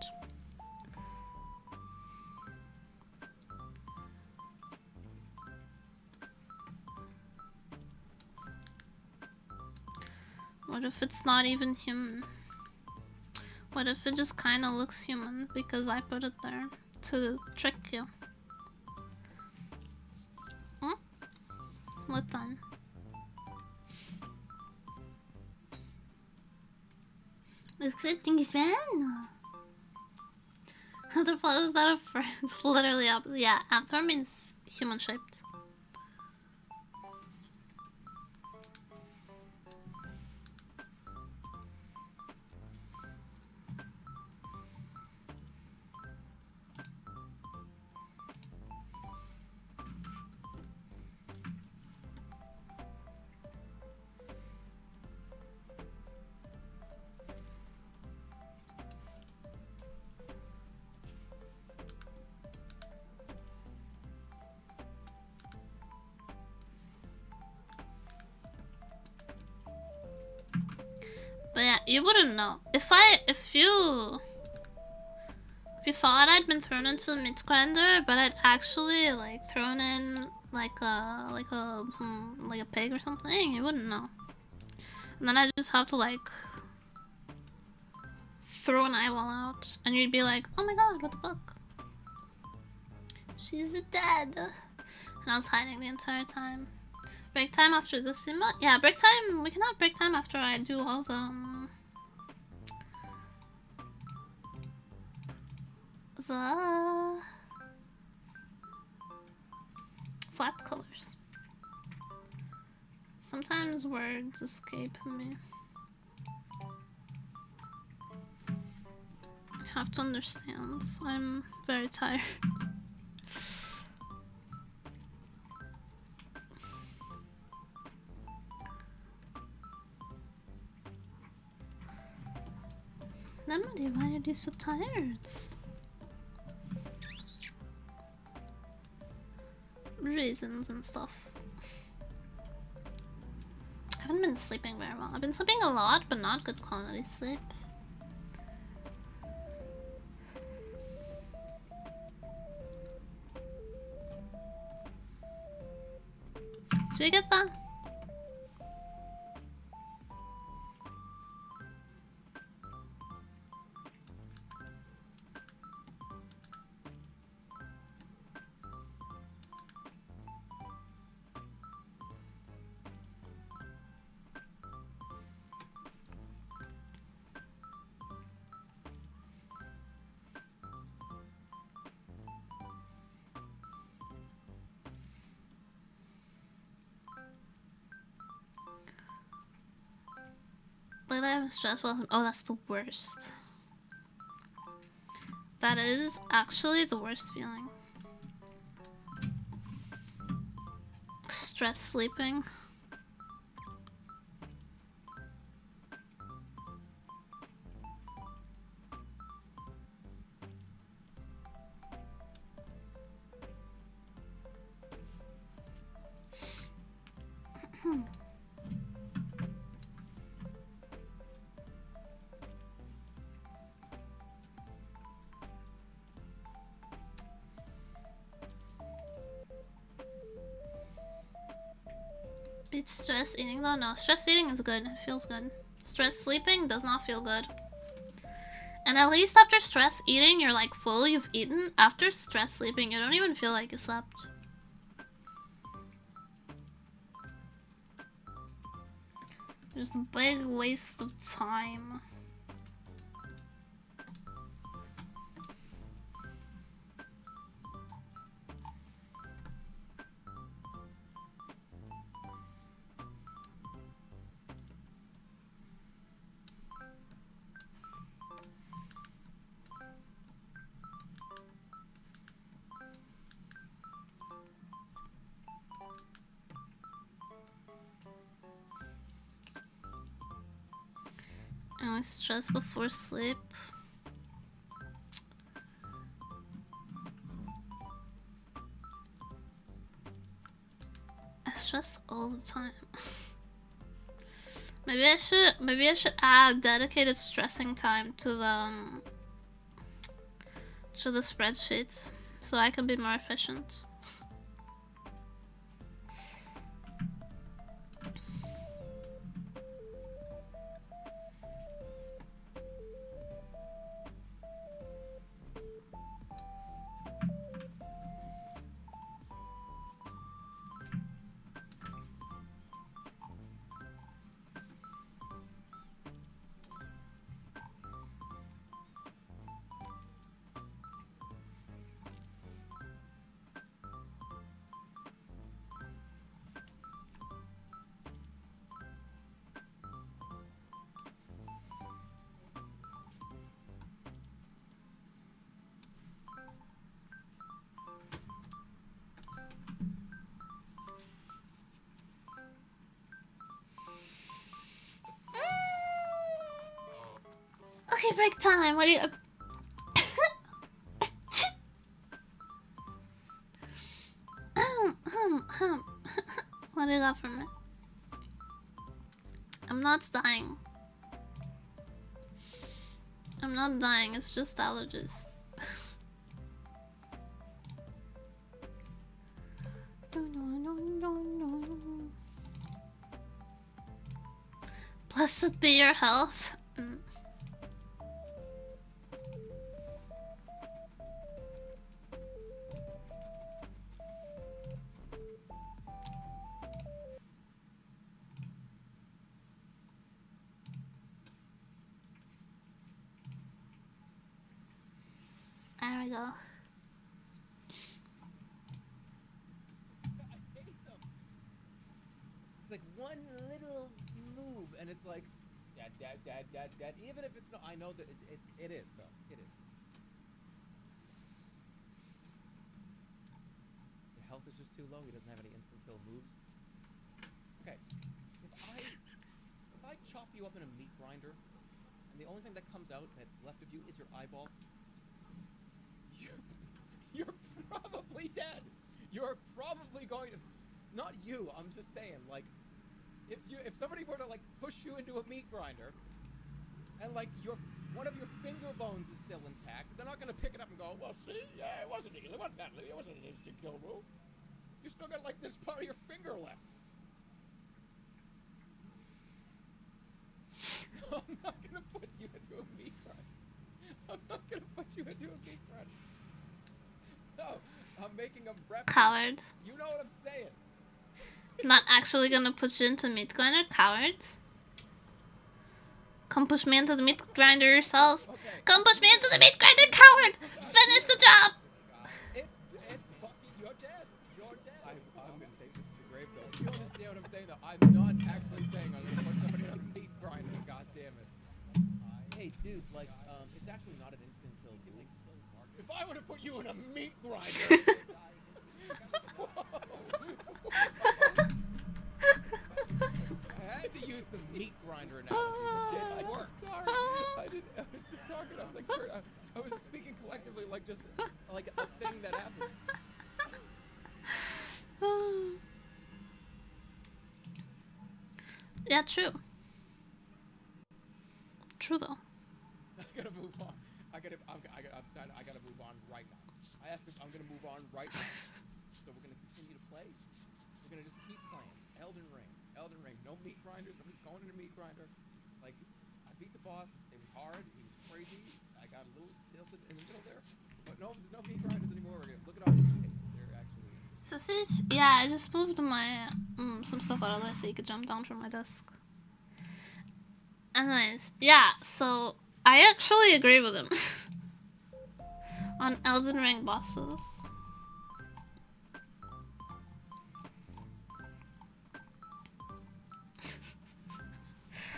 What if it's not even human? What if it just kind of looks human because I put it there to trick you? What then? Accepting is man. Anthropology is not a friend. It's literally opposite. Yeah, anthrop means human shaped. But yeah, you wouldn't know. If you thought I'd been thrown into a meat grinder, but I'd actually like thrown in like a pig or something, you wouldn't know. And then I just have to like throw an eyeball out, and you'd be like, "Oh my god, what the fuck? She's dead." And I was hiding the entire time. Break time after this emote? Yeah, break time. We can have break time after I do all the flat colors. Sometimes words escape me. have to understand. I'm very tired. Nemedy, why are you so tired? Reasons and stuff. I haven't been sleeping very well. I've been sleeping a lot, but not good quality sleep. Did you get that? Lately I'm stressed. Well, oh, that's the worst. That is actually the worst feeling. Stress sleeping. Beat stress eating though? No, stress eating is good. It feels good. Stress sleeping does not feel good. And at least after stress eating, you're like full, you've eaten. After stress sleeping, you don't even feel like you slept. Just a big waste of time. I stress before sleep. I stress all the time. maybe I should add dedicated stressing time to the spreadsheet so I can be more efficient. Okay, break time. What do you... What do you got for me? I'm not dying. I'm not dying, it's just allergies. Blessed be your health. There we go. It's like one little move, and it's like, dad, dead. Even if it's not, I know that it is though. It is. The health is just too low. He doesn't have any instant kill moves. Okay, if I chop you up in a meat grinder, and the only thing that comes out that's left of you is your eyeball, you're probably dead. You're probably going to, not you. I'm just saying, like, if somebody were to like push you into a meat grinder, and like one of your finger bones is still intact, they're not gonna pick it up and go, well, see, yeah, it wasn't easy. It wasn't that easy. It wasn't an instant kill move. You still got like this part of your finger left. I'm not gonna put you into a meat grinder. I'm not gonna put you into a meat grinder. No, I'm making a reference. Coward. You know what I'm saying. Not actually gonna put you into meat grinder, coward. Come push me into the meat grinder yourself. Okay. Come push me into the meat grinder, coward! Finish the job! It's fucking, you're dead. You're dead. I'm gonna take this to the grave though. You understand what I'm saying though? I'm not actually saying I'm gonna put somebody on a meat grinder, god damn it. Hey dude, like, it's actually not an instant kill move. If I were to put you in a meat grinder, I had to use the meat grinder analogy. It worked. Sorry. I was just talking. I was like, I was just speaking collectively, like just like a thing that happens. Yeah, true. True though. I gotta move on. I gotta move on right now. I'm gonna move on right now. So we're gonna continue to play. We're gonna just keep playing. Elden Ring. No meat grinders. I'm just going in a meat grinder. Like, I beat the boss. It was hard. He was crazy. I got a little tilted in the middle there. But no, there's no meat grinders anymore. We're gonna look at all these things. They're actually. So this, yeah, I just moved my some stuff out of the way so you could jump down from my desk. Anyways, yeah, so I actually agree with him on Elden Ring bosses.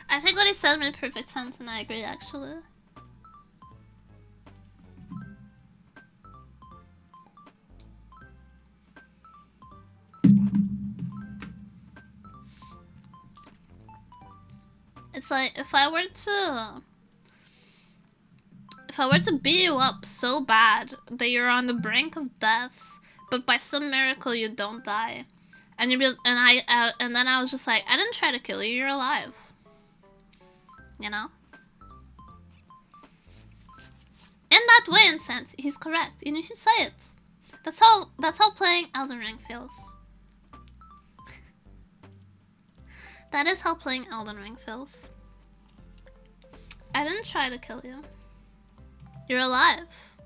I think what he said made perfect sense, and I agree actually. It's like if I were to beat you up so bad that you're on the brink of death, but by some miracle you don't die, and and then I was just like, I didn't try to kill you, you're alive. You know? In that way, in sense, he's correct, and you should say it. That's how playing Elden Ring feels. That is how playing Elden Ring feels. I didn't try to kill you. You're alive.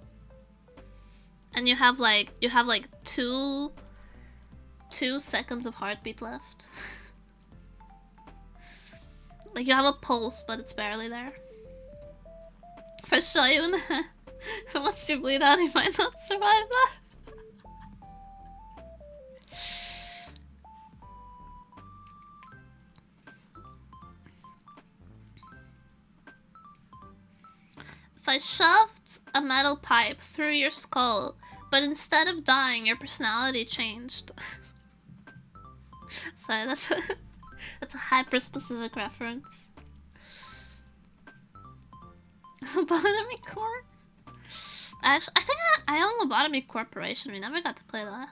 And you have like 2 seconds of heartbeat left. Like you have a pulse, but it's barely there. If I shot you in the head and watch you bleed out, you might not survive that. If I shoved a metal pipe through your skull, but instead of dying, your personality changed. Sorry, that's a hyper-specific reference. Lobotomy Corp? I think I own Lobotomy Corporation. We never got to play that.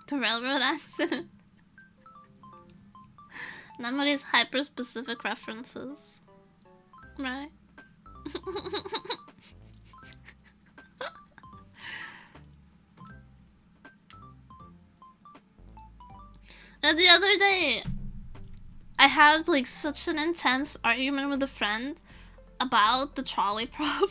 The railroad accident. None of these hyper-specific references. Right? And the other day, I had like such an intense argument with a friend about the trolley problem.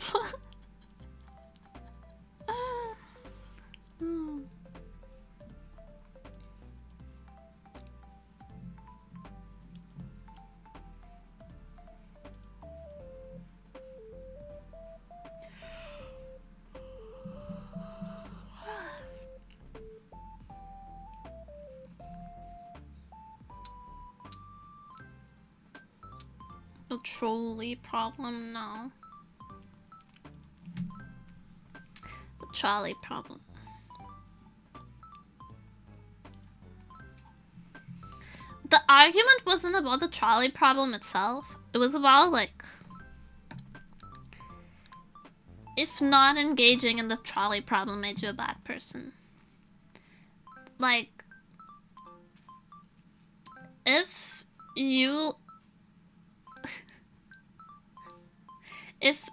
A trolley problem? No. The trolley problem. The argument wasn't about the trolley problem itself. It was about, like, if not engaging in the trolley problem made you a bad person. Like, if you... if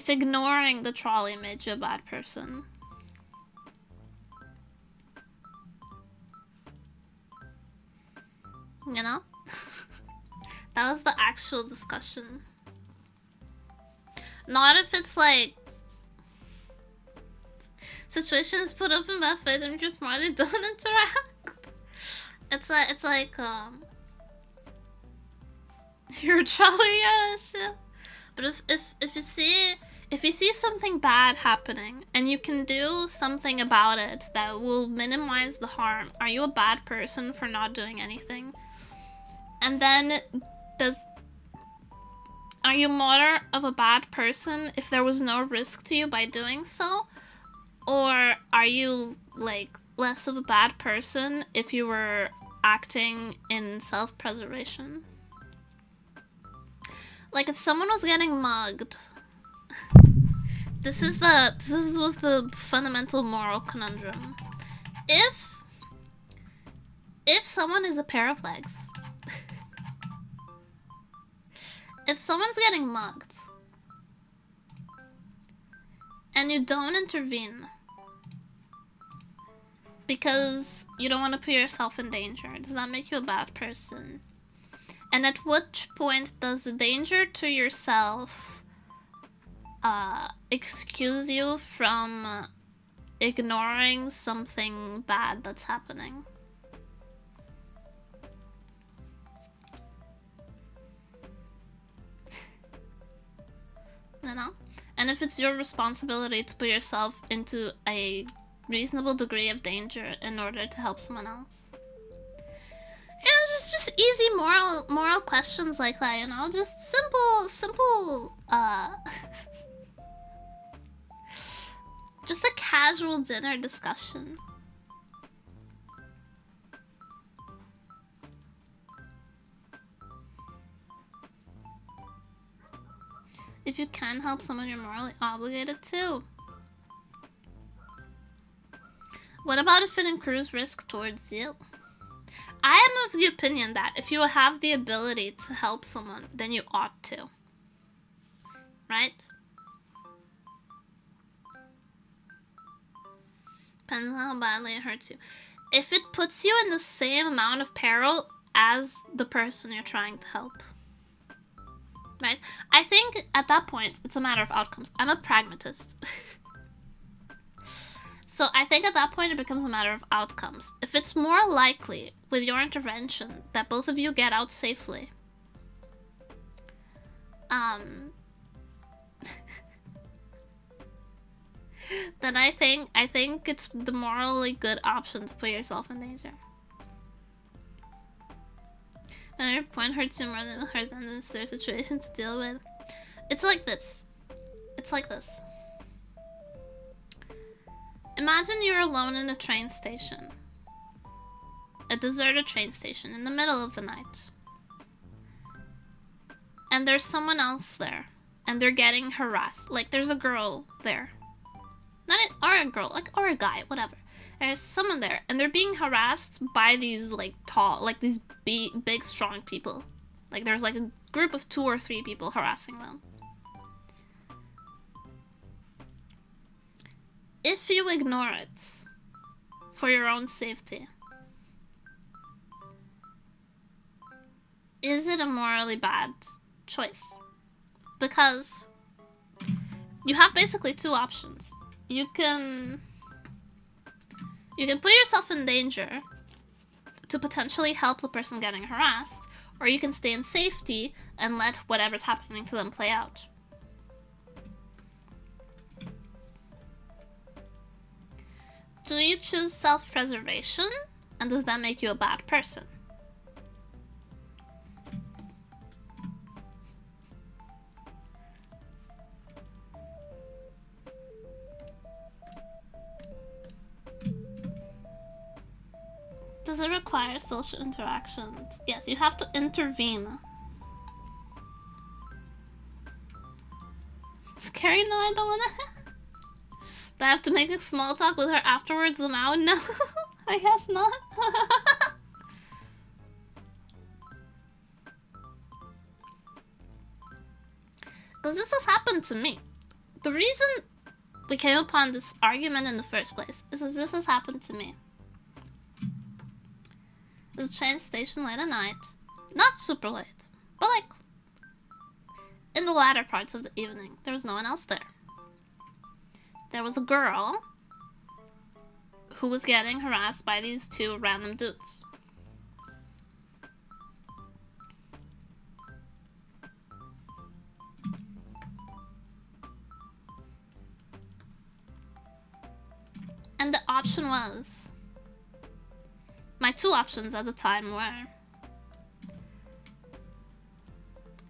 ignoring the trolley made you a bad person, you know? That was the actual discussion. Not if it's like situations put up in bad faith and just smartly don't interact. It's like you're a trolley, yeah, shit. But if you see something bad happening and you can do something about it that will minimize the harm, are you a bad person for not doing anything? And then are you more of a bad person if there was no risk to you by doing so? Or are you, like, less of a bad person if you were acting in self-preservation? Like, if someone was getting mugged, this was the fundamental moral conundrum. If someone is a pair of legs, if someone's getting mugged and you don't intervene because you don't want to put yourself in danger, does that make you a bad person? And at which point does the danger to yourself excuse you from ignoring something bad that's happening? You know? And if it's your responsibility to put yourself into a reasonable degree of danger in order to help someone else. You know, just easy moral questions like that, you know? Just simple, just a casual dinner discussion. If you can help someone, you're morally obligated to. What about if it incurs risk towards you? I am of the opinion that if you have the ability to help someone, then you ought to. Right? Depends on how badly it hurts you. If it puts you in the same amount of peril as the person you're trying to help. Right? I think at that point, it's a matter of outcomes. I'm a pragmatist. So I think at that point it becomes a matter of outcomes. If it's more likely with your intervention that both of you get out safely, then I think it's the morally good option to put yourself in danger. Another point hurts you more than it hurt them. It's their situation to deal with. It's like this. It's like this. Imagine you're alone in a train station. A deserted train station in the middle of the night. And there's someone else there. And they're getting harassed. Like, there's a girl there. Or a girl, like, or a guy, whatever. There's someone there, and they're being harassed by these, like, tall, like, these big, strong people. Like, there's, like, a group of 2 or 3 people harassing them. If you ignore it for your own safety, is it a morally bad choice? Because you have basically 2 options. You can put yourself in danger to potentially help the person getting harassed, or you can stay in safety and let whatever's happening to them play out. Do you choose self-preservation? And does that make you a bad person? Does it require social interactions? Yes, you have to intervene. Scary? No, I don't wanna. Do I have to make a small talk with her afterwards? Now? No, I guess not. Because this has happened to me. The reason we came upon this argument in the first place is because this has happened to me. There's a train station late at night. Not super late, but like in the latter parts of the evening. There was no one else there. There was a girl who was getting harassed by these two random dudes. And the option was... My two options at the time were...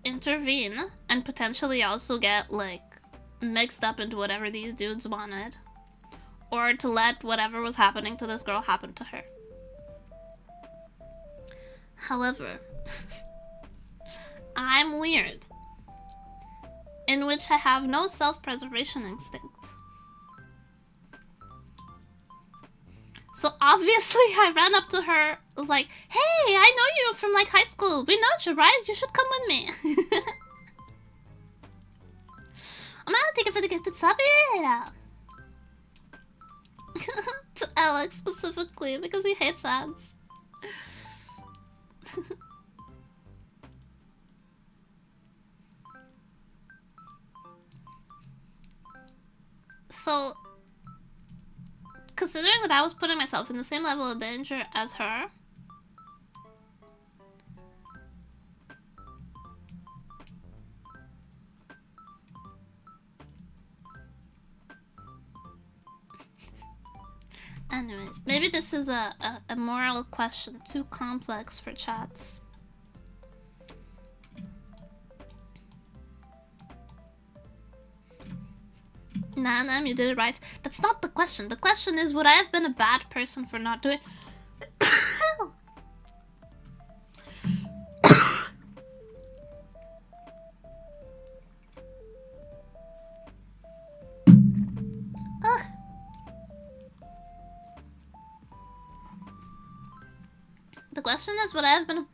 intervene and potentially also get, like, mixed up into whatever these dudes wanted. Or to let whatever was happening to this girl happen to her. However... I'm weird. In which I have no self-preservation instinct. So obviously I ran up to her, was like, hey, I know you from like high school. We know you, right? You should come with me. I'm gonna take it for the gifted sub, yeah. To Alex specifically, because he hates ads. So... considering that I was putting myself in the same level of danger as her, anyways, maybe this is a moral question too complex for chats. Nah, you did it right. That's not the question. The question is, would I have been a bad person for not doing... The question is, would I have been...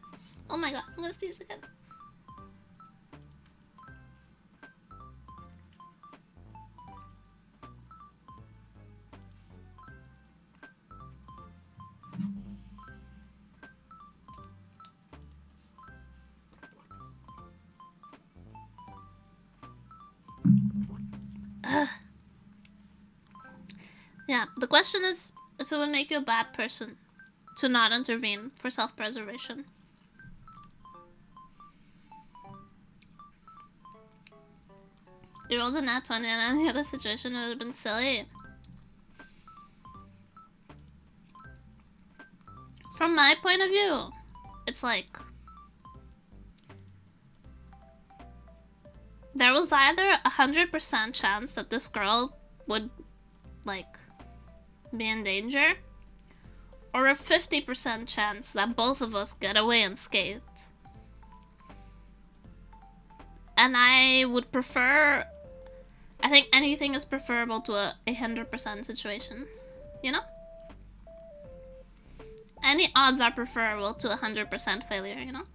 Oh my god, I'm gonna sneeze again. Yeah, the question is if it would make you a bad person to not intervene for self-preservation. You rolled a nat 20 and any other situation would have been silly. From my point of view, it's like... there was either 100% chance that this girl would, like, be in danger, or a 50% chance that both of us get away unscathed. And I would prefer... I think anything is preferable to a 100% situation, you know? Any odds are preferable to 100% failure, you know?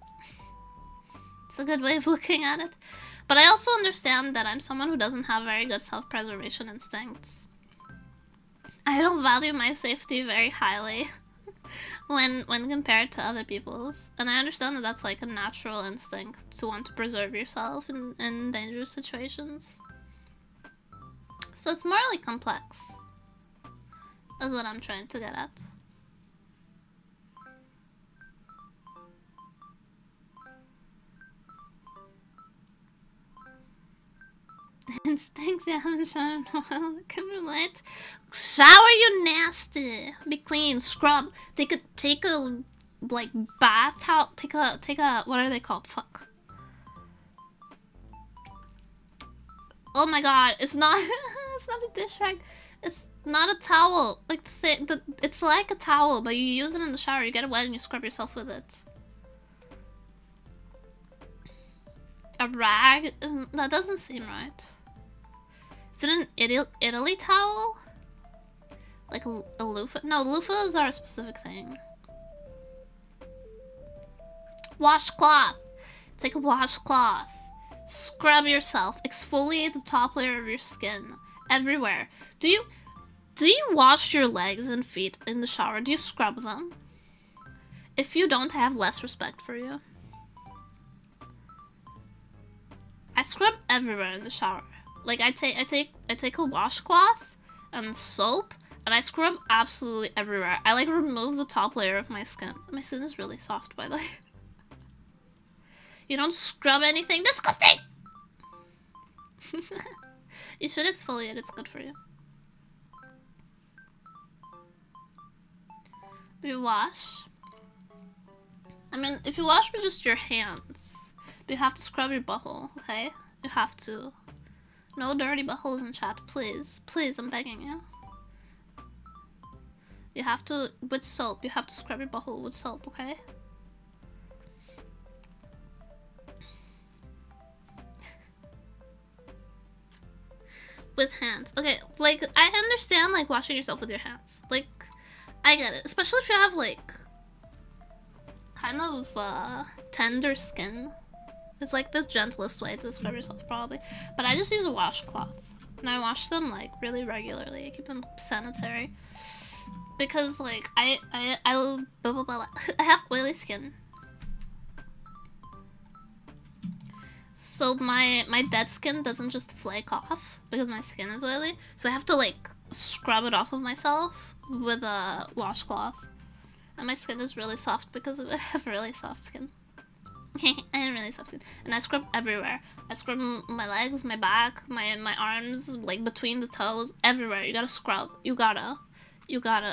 It's a good way of looking at it. But I also understand that I'm someone who doesn't have very good self-preservation instincts. I don't value my safety very highly when compared to other people's. And I understand that that's like a natural instinct to want to preserve yourself in dangerous situations. So it's morally complex, is what I'm trying to get at. Instincts, yeah, I'm sure. I can relate. Shower, you nasty. Be clean, scrub. Take a like bath towel. Take a what are they called? Fuck. Oh my god, it's not it's not a dish rag. It's Not a towel. Like it's like a towel, but you use it in the shower. You get it wet and you scrub yourself with it. A rag? That doesn't seem right. Is it an Italy towel? Like a loofah? No, loofahs are a specific thing. Washcloth. Take a washcloth. Scrub yourself. Exfoliate the top layer of your skin. Everywhere. Do you wash your legs and feet in the shower? Do you scrub them? If you don't, I have less respect for you. I scrub everywhere in the shower. Like I take a washcloth and soap and I scrub absolutely everywhere. I like remove the top layer of my skin. My skin is really soft, by the way. You don't scrub anything? Disgusting! You should exfoliate, it's good for you. You wash. I mean, if you wash with just your hands, but you have to scrub your butthole, okay? You have to. No dirty buttholes in chat, please. Please, I'm begging you. You have to, with soap, you have to scrub your butthole with soap, okay? With hands. Okay, like, I understand, like, washing yourself with your hands. Like, I get it. Especially if you have, like, kind of, tender skin. It's, like, this gentlest way to scrub yourself, probably. But I just use a washcloth. And I wash them, like, really regularly. I keep them sanitary. Because, like, I have oily skin. So my dead skin doesn't just flake off because my skin is oily. So I have to like scrub it off of myself with a washcloth. And my skin is really soft because of it. I have really soft skin. I have really soft skin. And I scrub everywhere. I scrub my legs, my back, my arms, like between the toes, everywhere. You gotta scrub. You gotta.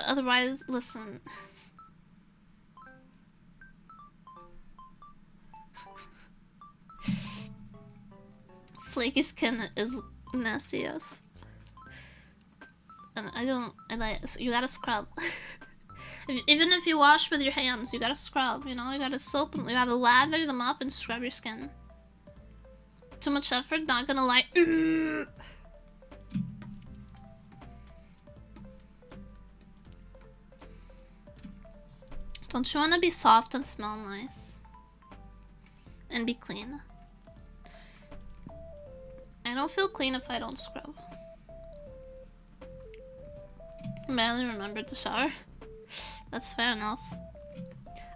Otherwise, listen. Flaky skin is nasty, yes. And so you gotta scrub. Even if you wash with your hands, you gotta scrub, you know? You gotta soap them, you gotta lather them up and scrub your skin. Too much effort, not gonna lie. Don't you wanna be soft and smell nice? And be clean? I don't feel clean if I don't scrub. I barely remembered to shower. That's fair enough.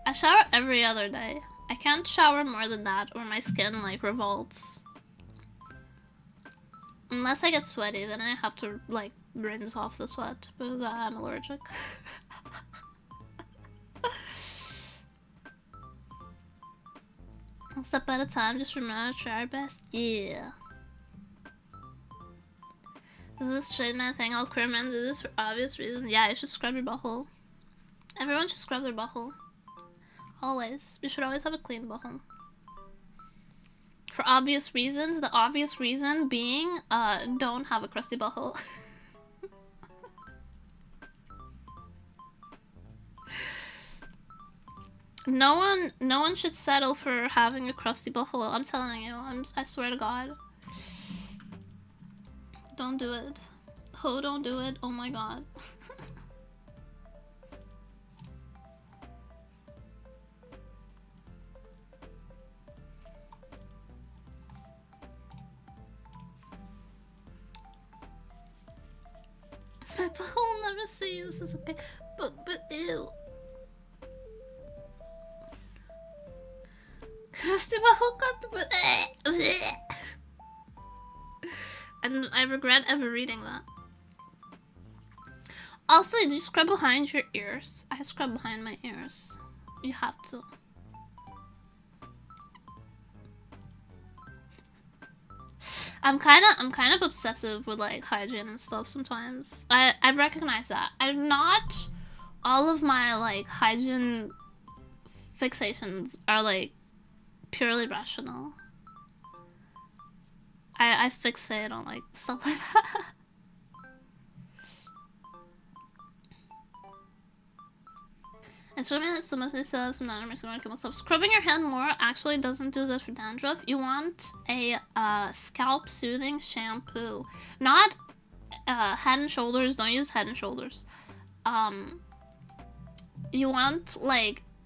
I shower every other day. I can't shower more than that or my skin like revolts. Unless I get sweaty, then I have to like rinse off the sweat because I'm allergic. One step at a time, just remember to try our best. Yeah. Is this straight man thing? All queer men do this for obvious reasons. Yeah, you should scrub your butthole. Everyone should scrub their butthole. Always. You should always have a clean butthole. For obvious reasons. The obvious reason being, don't have a crusty butthole. No one should settle for having a crusty butthole. I'm telling you. I swear to God. Don't do it. Oh, don't do it. Oh my God. My butthole never see this is okay. But ew. Crusty butthole carpet, but and I regret ever reading that. Also, do you scrub behind your ears? I scrub behind my ears. You have to. I'm kind of obsessive with like hygiene and stuff sometimes. I recognize that. I'm not all of my like hygiene fixations are like purely rational. I fixate on like stuff like that. Scrubbing your head more actually doesn't do good for dandruff. You want a scalp soothing shampoo, not Head and Shoulders. Don't use Head and Shoulders. You want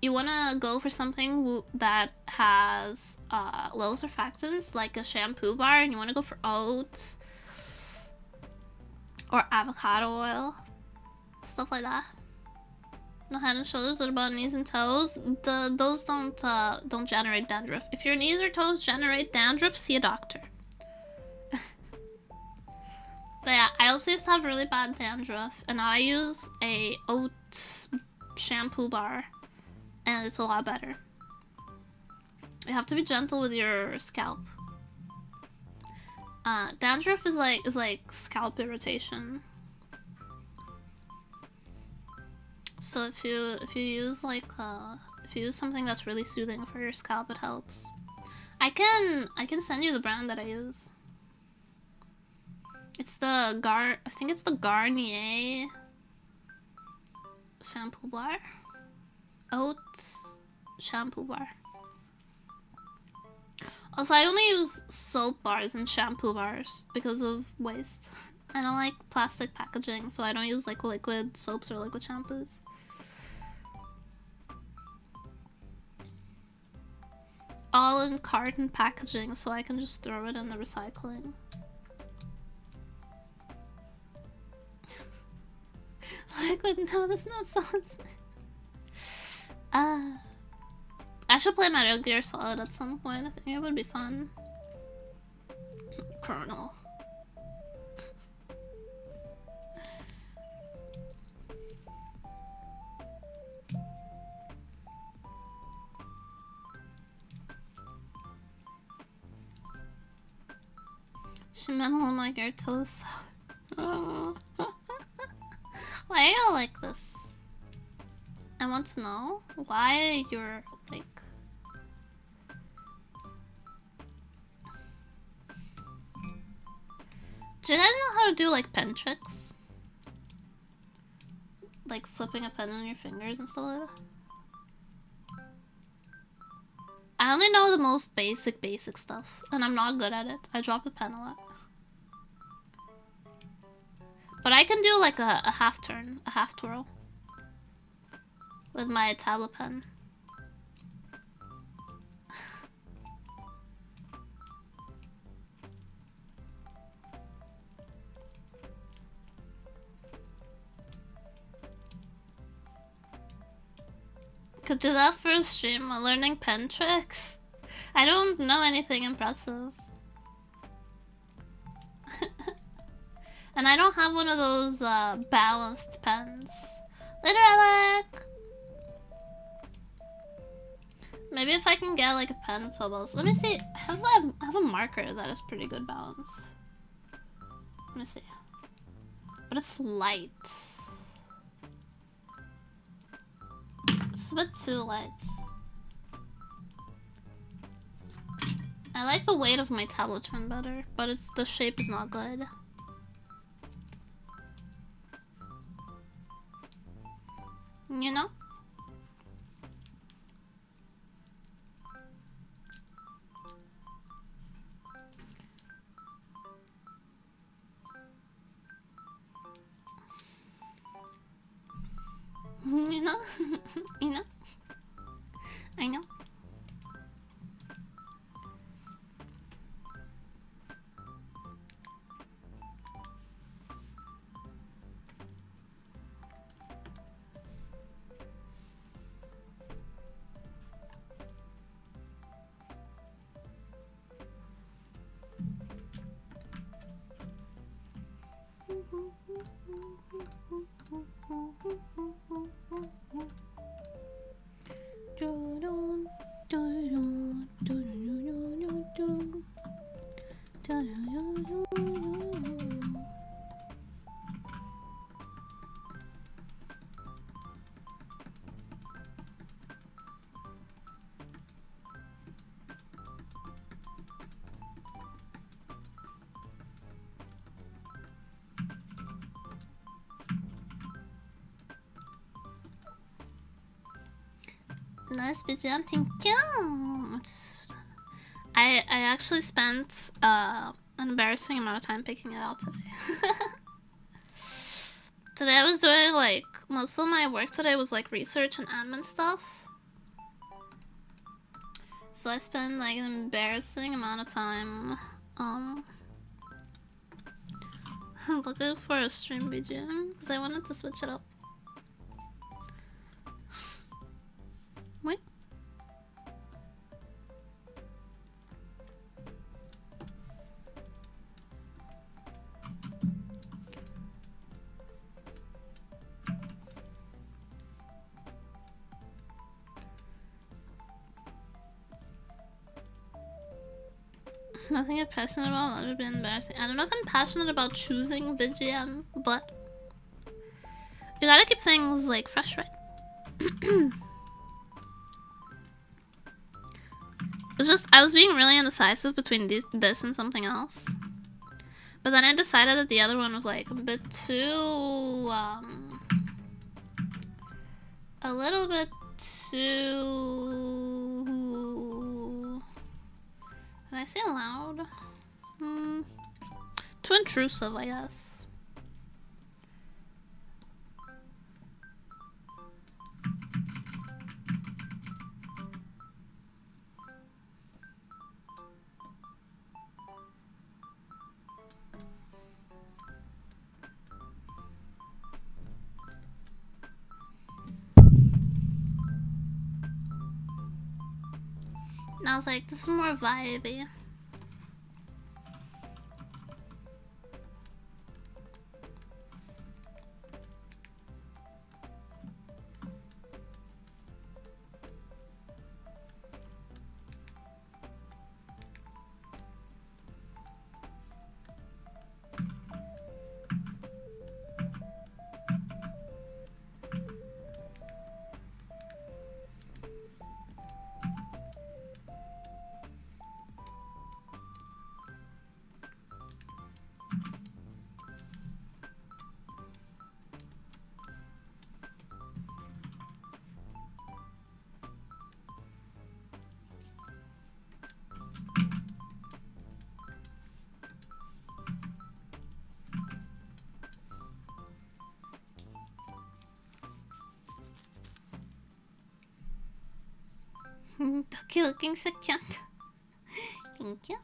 you wanna go for something that has low surfactants, like a shampoo bar, and you wanna go for oats or avocado oil, stuff like that. No Head and Shoulders. What about knees and toes? Those don't generate dandruff. If your knees or toes generate dandruff, see a doctor. But yeah, I also used to have really bad dandruff, and now I use a oat shampoo bar, and it's a lot better. You have to be gentle with your scalp. Dandruff is like scalp irritation. So if you use if you use something that's really soothing for your scalp, it helps. I can send you the brand that I use. It's the I think it's the Garnier shampoo bar. Oat shampoo bar. Also, I only use soap bars and shampoo bars because of waste. I don't like plastic packaging, so I don't use like liquid soaps or liquid shampoos. All in carton packaging, so I can just throw it in the recycling. Liquid, no, that's not sauce. I should play Metal Gear Solid at some point. I think it would be fun. Colonel. She meant one like your toes. Why are you like this? I want to know why you're like. Do you guys know how to do like pen tricks? Like flipping a pen on your fingers and stuff like that? I only know the most basic stuff, and I'm not good at it. I drop the pen a lot. But I can do like a half turn, a half twirl with my tablet pen. Could do that for a stream, learning pen tricks. I don't know anything impressive. And I don't have one of those balanced pens. Later, Alec! Maybe if I can get like a pen as well. Let me see. I have a marker that is pretty good balance. Let me see. But it's light. It's a bit too light. I like the weight of my tablet pen better, but the shape is not good. You know? You know? You know? I know. Nice BGM, thank you. I actually spent an embarrassing amount of time picking it out today. Today I was doing like most of my work today was like research and admin stuff. So I spent like an embarrassing amount of time looking for a stream BGM because I wanted to switch it up. Wait. Nothing I'm passionate about will ever be embarrassing. I don't know if I'm passionate about choosing VGM, but you gotta keep things like fresh, right? It's just I was being really indecisive between this and something else, but then I decided that the other one was like a bit too a little bit too. Can I say loud? Too intrusive, I guess. And I was like, this is more vibey. Ducky looking so cute. Thank you.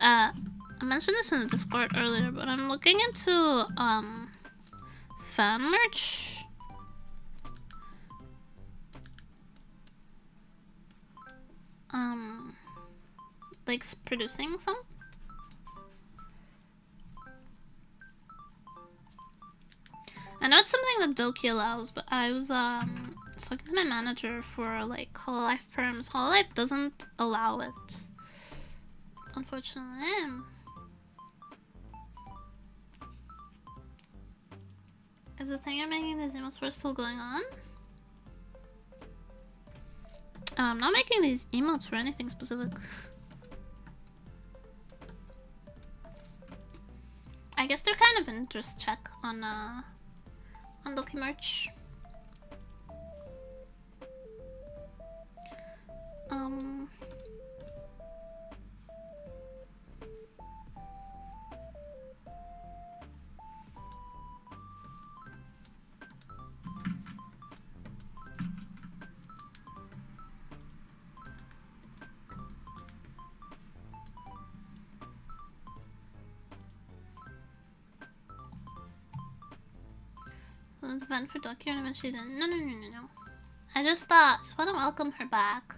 I mentioned this in the Discord earlier, but I'm looking into fan merch. Like producing some. I know it's something that Doki allows, but I was talking to my manager for like Hololive perms. Hololive doesn't allow it, unfortunately. Is the thing you're making these emotes for still going on? I'm not making these emotes for anything specific. I guess they're kind of an interest check on Doki merch. an event for Ducky and eventually didn't. No. I just thought, I want to welcome her back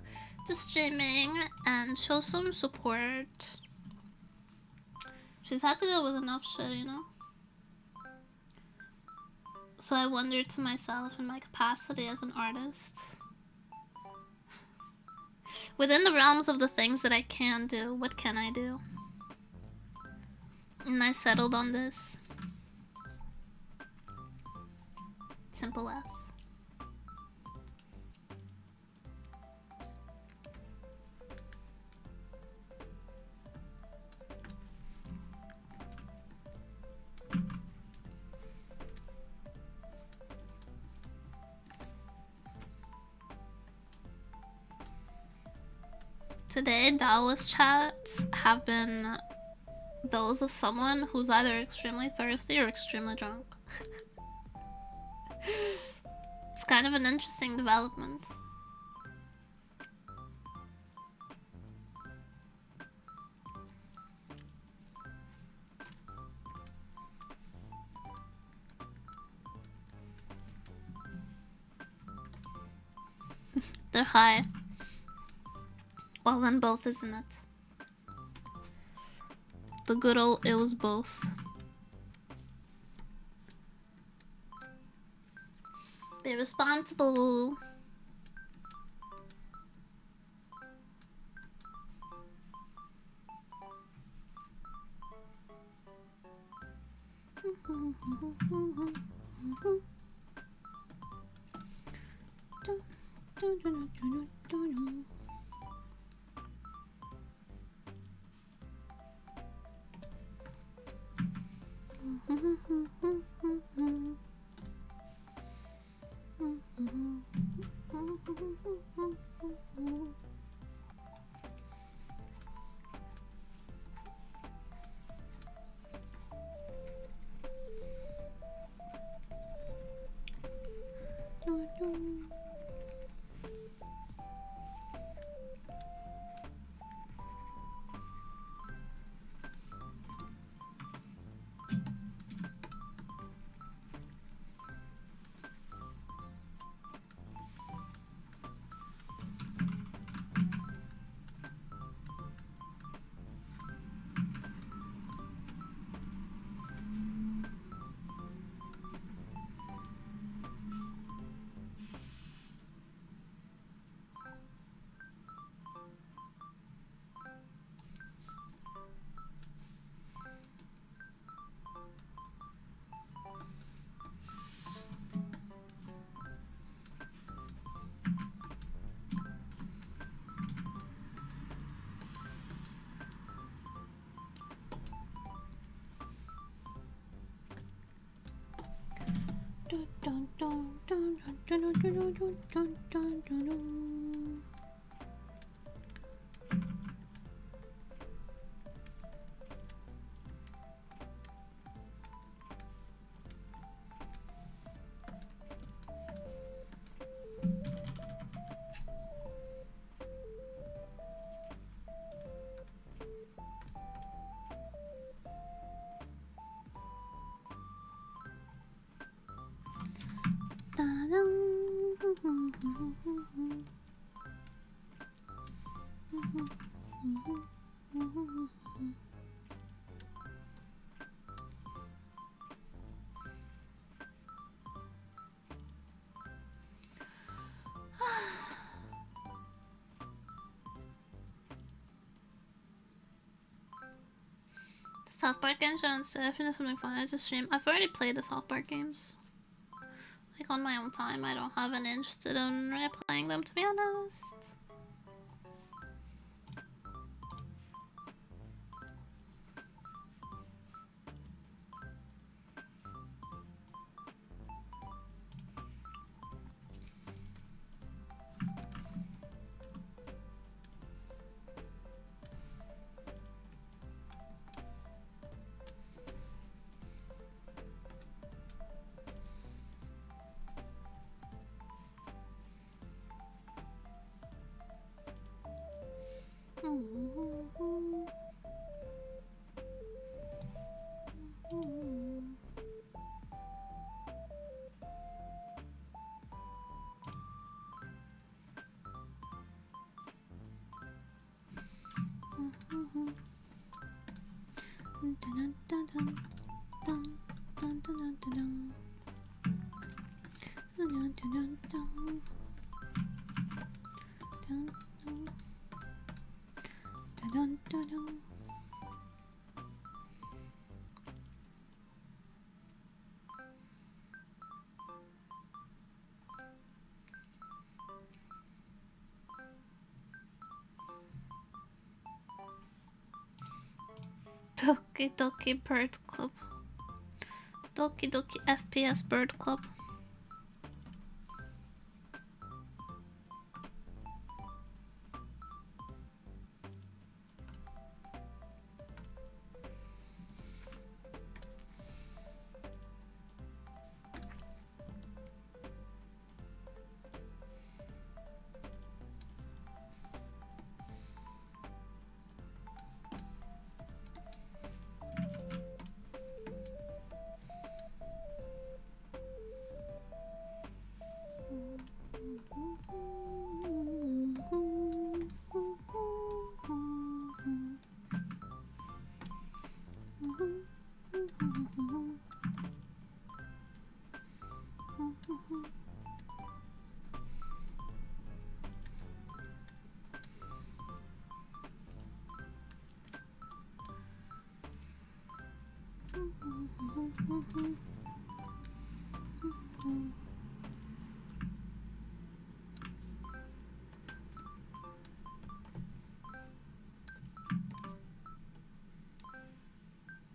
to streaming and show some support. She's had to deal with enough shit, you know? So I wondered to myself, in my capacity as an artist, within the realms of the things that I can do, what can I do? And I settled on this. Simple as. Today, Daoist chats have been those of someone who's either extremely thirsty or extremely drunk. It's kind of an interesting development. They're high. Well, then both, isn't it? The good old it was both. Be responsible. South Park games are on Surf and something fun to stream. I've already played the South Park games. Like on my own time. I don't have an interest in replaying them, to be honest. Doki Doki Bird Club. Doki Doki FPS Bird Club.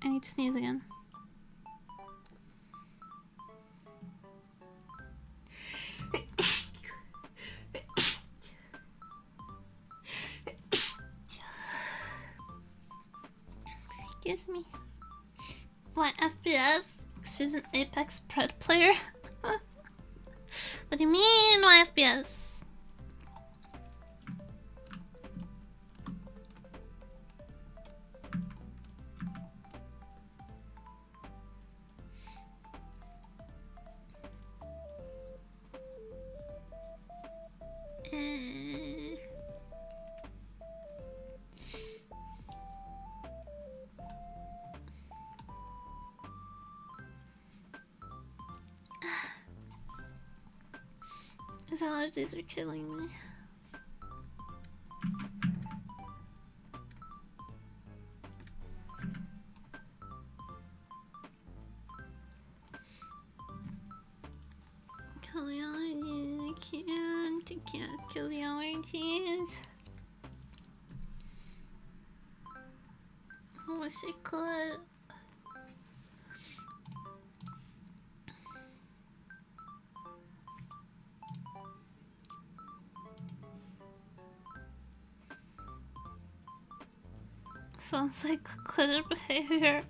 I need to sneeze again. Excuse me. Why FPS? She's an Apex Pred player? What do you mean, why FPS? His allergies are killing me. Kill the allergies, I can't kill the allergies. I wish I could. Sounds like quitter behavior.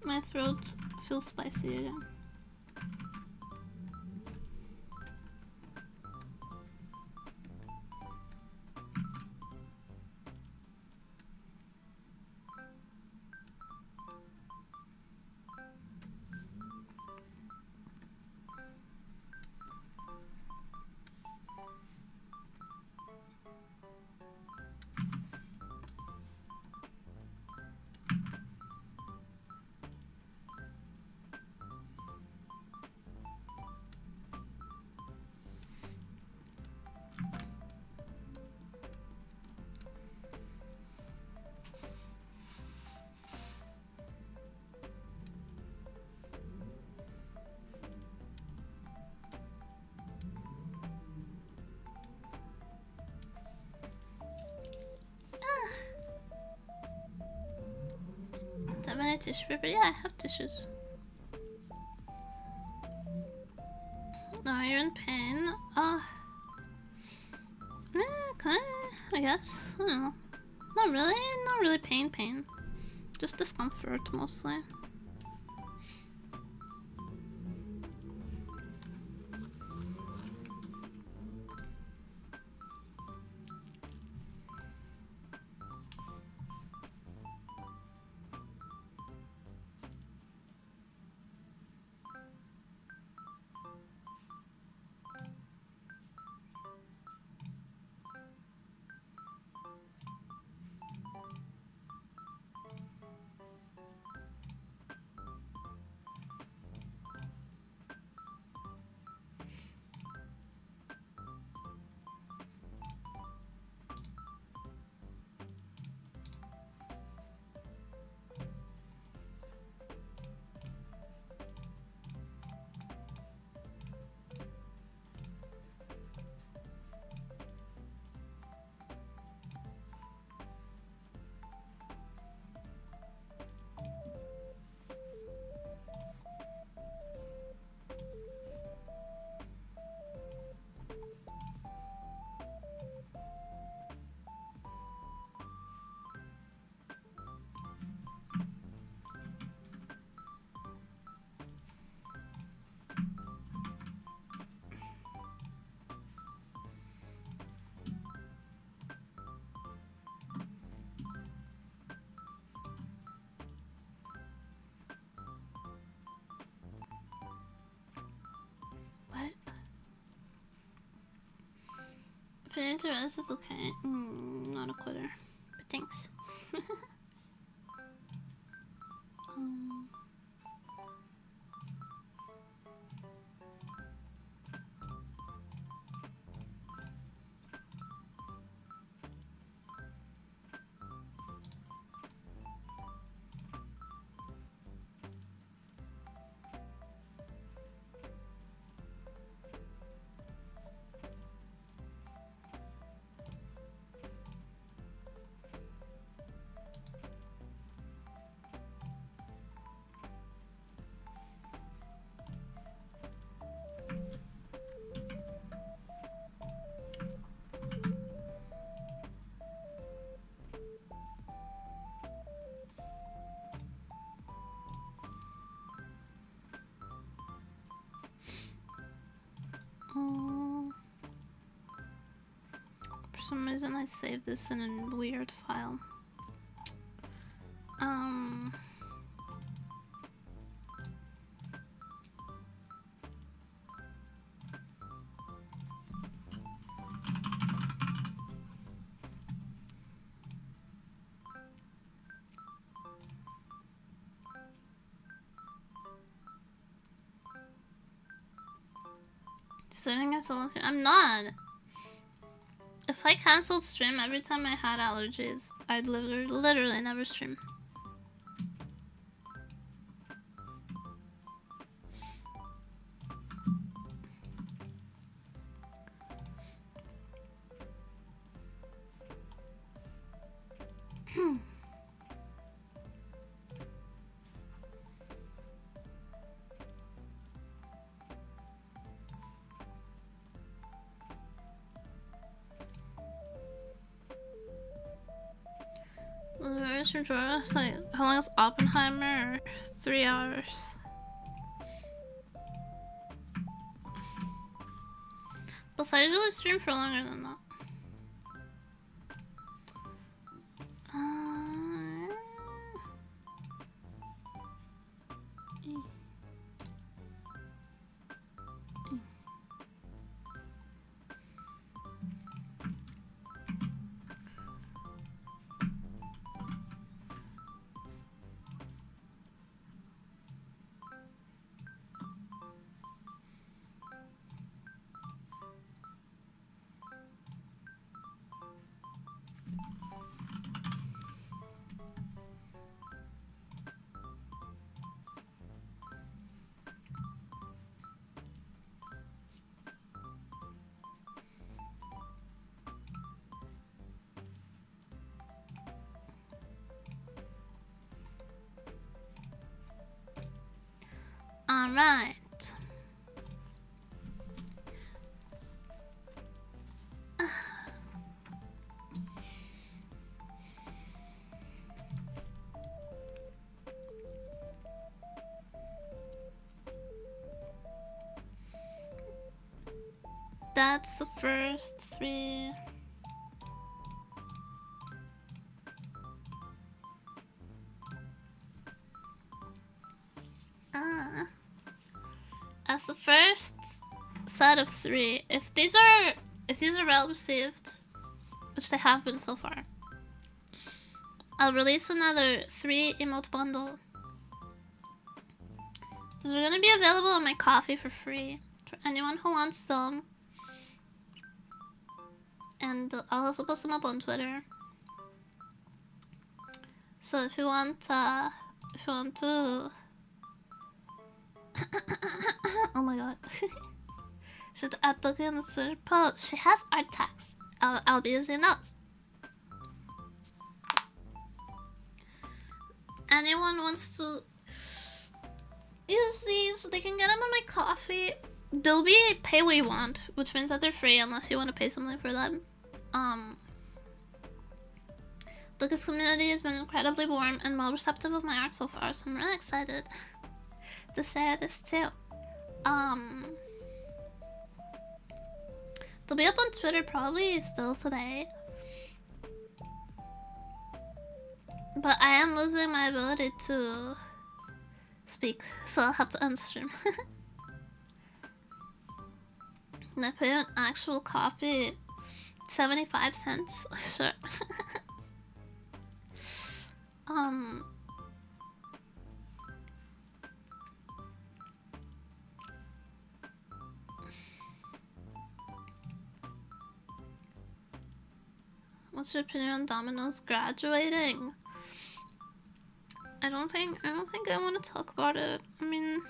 My throat feels spicy again. Do I have tissue paper? Yeah, I have tissues. Are you in pain? Okay, I guess. I don't know. Not really pain. Just discomfort mostly. What? If it interests, it's okay. Not a quitter. But thanks. For some reason I saved this in a weird file. Sitting at the I'm not. If I canceled stream every time I had allergies, I'd literally never stream. Like, how long is Oppenheimer? 3 hours. Plus, I usually stream for longer than that. Alright. that's the first 3. As the first set of 3, if these are well received, which they have been so far, I'll release another 3 emote bundle. They're gonna be available on my coffee for free for anyone who wants them, and I'll also post them up on Twitter. So if you want to oh my god. Should add the in the Twitter post. She has art tags. I'll be using those. Anyone wants to use these, they can get them on my coffee. They'll be pay what you want, which means that they're free unless you want to pay something for them. Lucas' community has been incredibly warm and well receptive of my art so far, so I'm really excited to share this too. They'll be up on Twitter probably still today. But I am losing my ability to speak, so I'll have to unstream. And I pay an actual coffee 75 cents. Sure. What's your opinion on Domino's graduating? I don't think I want to talk about it. I mean,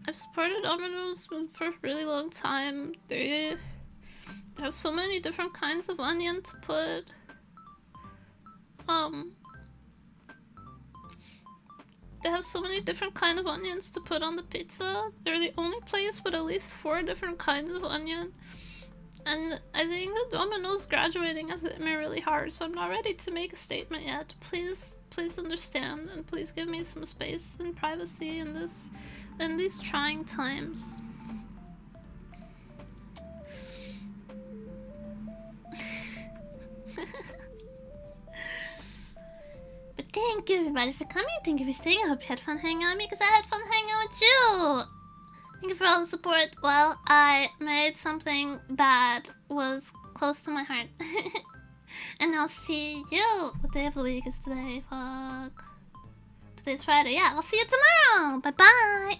I've supported Domino's for a really long time. They have so many different kinds of onion to put. They have so many different kinds of onions to put on the pizza. They're the only place with at least 4 different kinds of onion. And I think that Domino's graduating has hit me really hard, so I'm not ready to make a statement yet. Please understand, and please give me some space and privacy in these trying times. But thank you everybody for coming. Thank you for staying. I hope you had fun hanging out with me because I had fun hanging out with you. Thank you for all the support. Well, I made something that was close to my heart. And I'll see you. What day of the week is today? Fuck. Today's Friday. Yeah, I'll see you tomorrow. Bye bye.